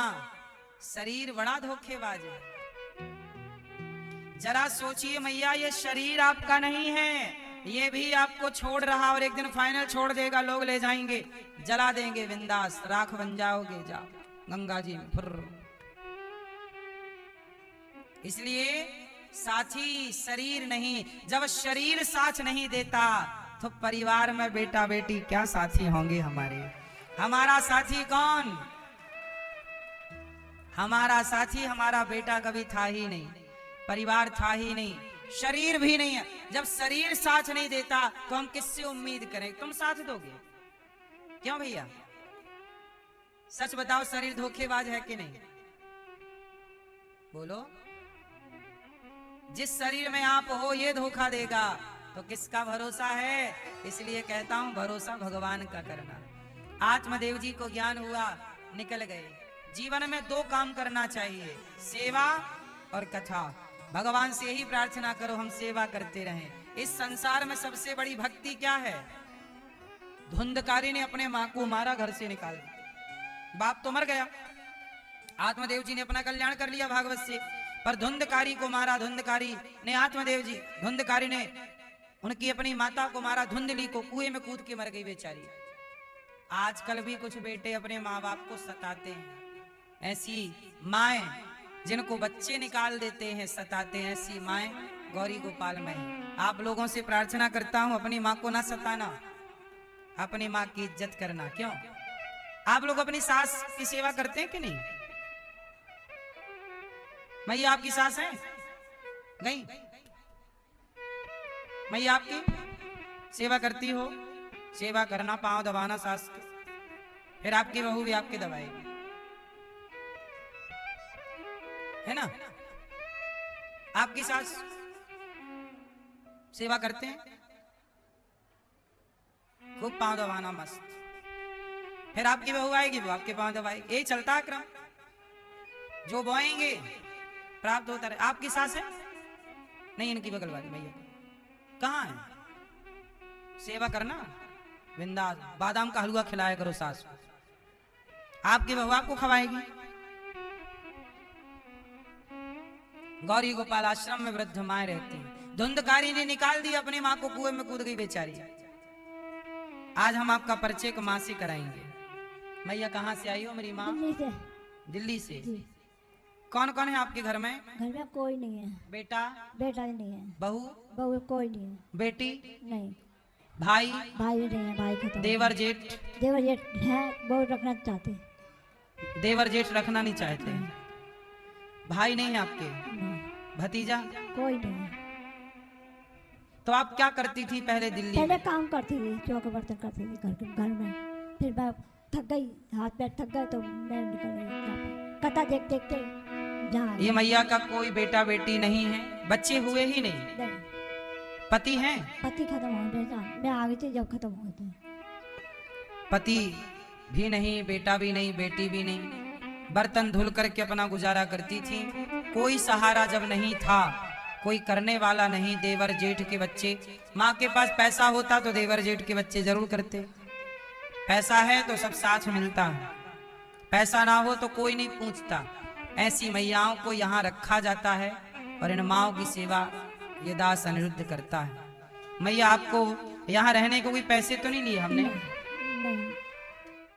शरीर बड़ा धोखेबाज है। जरा सोचिए मैया, ये शरीर आपका नहीं है, ये भी आपको छोड़ रहा और एक दिन फाइनल छोड़ देगा। लोग ले जाएंगे, जला देंगे, बिंदास राख बन जाओगे, जाओ गंगा जी में फिर। इसलिए साथी शरीर नहीं, जब शरीर साथ नहीं देता तो परिवार में बेटा बेटी क्या साथी होंगे हमारे? हमारा साथी कौन? हमारा साथी हमारा बेटा कभी था ही नहीं, परिवार था ही नहीं, शरीर भी नहीं है। जब शरीर साथ नहीं देता तो हम किससे उम्मीद करें? तुम साथ दोगे? क्यों भैया सच बताओ, शरीर धोखेबाज है कि नहीं? बोलो। जिस शरीर में आप हो ये धोखा देगा तो किसका भरोसा है? इसलिए कहता हूं भरोसा भगवान का करना। आत्मदेव जी को ज्ञान हुआ, निकल गए। जीवन में दो काम करना चाहिए, सेवा और कथा। भगवान से ही प्रार्थना करो हम सेवा करते रहें। इस संसार में सबसे बड़ी भक्ति क्या है? धुंधकारी ने अपने मां को मारा, घर से निकाल दिया, बाप तो मर गया। आत्मदेव जी ने अपना कल्याण कर लिया भागवत से, पर धुंधकारी को मारा। धुंधकारी ने आत्मदेव जी, धुंधकारी ने उनकी अपनी माता को मारा, धुंधली को, कुएं में कूद के मर गई बेचारी। आजकल भी कुछ बेटे अपने माँ बाप को सताते हैं। ऐसी माएं जिनको बच्चे निकाल देते हैं, सताते हैं, ऐसी माएं गौरी गोपाल में है। आप लोगों से प्रार्थना करता हूं अपनी माँ को ना सताना, अपनी माँ की इज्जत करना। क्यों? आप लोग अपनी सास की सेवा करते हैं कि नहीं? मैया आपकी सास है? नहीं? मैया आपकी सेवा करती हो? सेवा करना, पांव दबाना सास के, फिर आपकी बहू भी आपके दबाएगी, है ना? आपकी सास सेवा करते हैं, खूब पांव दबाना मस्त, फिर आपकी बहू आएगी वो आपके पांव दबाएगी। यही चलता है क्रम, जो बोएंगे प्राप्त होता रहे। आपकी सास है? नहीं, इनकी बगल वाली भैया कहाँ है? सेवा करना, बिंदास बादाम का हलवा खिलाया करो सास को, आपकी बहू आपको खवाएगी। गौरी गोपाल आश्रम में वृद्ध माए रहती है। धुंधकारी ने निकाल दी अपनी माँ को, कुएं में कूद गई बेचारी। आज हम आपका परिचय माँ से कराएंगे। मैया कहाँ से आई हो मेरी माँ? दिल्ली से। दिल्ली से। जी। कौन कौन है आपके घर में? घर में कोई नहीं है। बेटा? बेटा ही नहीं है। बहू? बहू कोई नहीं है। बेटी? नहीं। भाई? भाई नहीं है, भाई खत्म। देवर जेठ? देवर जेठ है, बहू रखना चाहते। देवर जेठ रखना नहीं चाहते। भाई नहीं है आपके? नहीं, भतीजा? कोई नहीं है। तो आप क्या करती थी पहले दिल्ली पहले में? काम करती थी, चौके बर्तन करती थी घर में। फिर मैं थक गई, हाथ पैर थक गए तो मैं निकल गई कथा देख देखते जहाँ। ये मैया का कोई बेटा बेटी नहीं है? बच्चे हुए ही नहीं? नहीं, पति हैं? पति खत्म हो गया, मैं आ गई थी जब खत्म हो गए थे। पति भी नहीं, बेटा भी नहीं, बेटी भी नहीं, बर्तन धुल करके अपना गुजारा करती थी। कोई सहारा जब नहीं था, कोई करने वाला नहीं, देवर जेठ के बच्चे। माँ के पास पैसा होता तो देवर जेठ के बच्चे जरूर करते। पैसा है तो सब साथ मिलता है, पैसा ना हो तो कोई नहीं पूछता। ऐसी मैयाओं को यहाँ रखा जाता है और इन माओं की सेवा ये दास अनिरुद्ध करता है। मैया आपको यहाँ रहने को कोई पैसे तो नहीं लिए हमने? नहीं।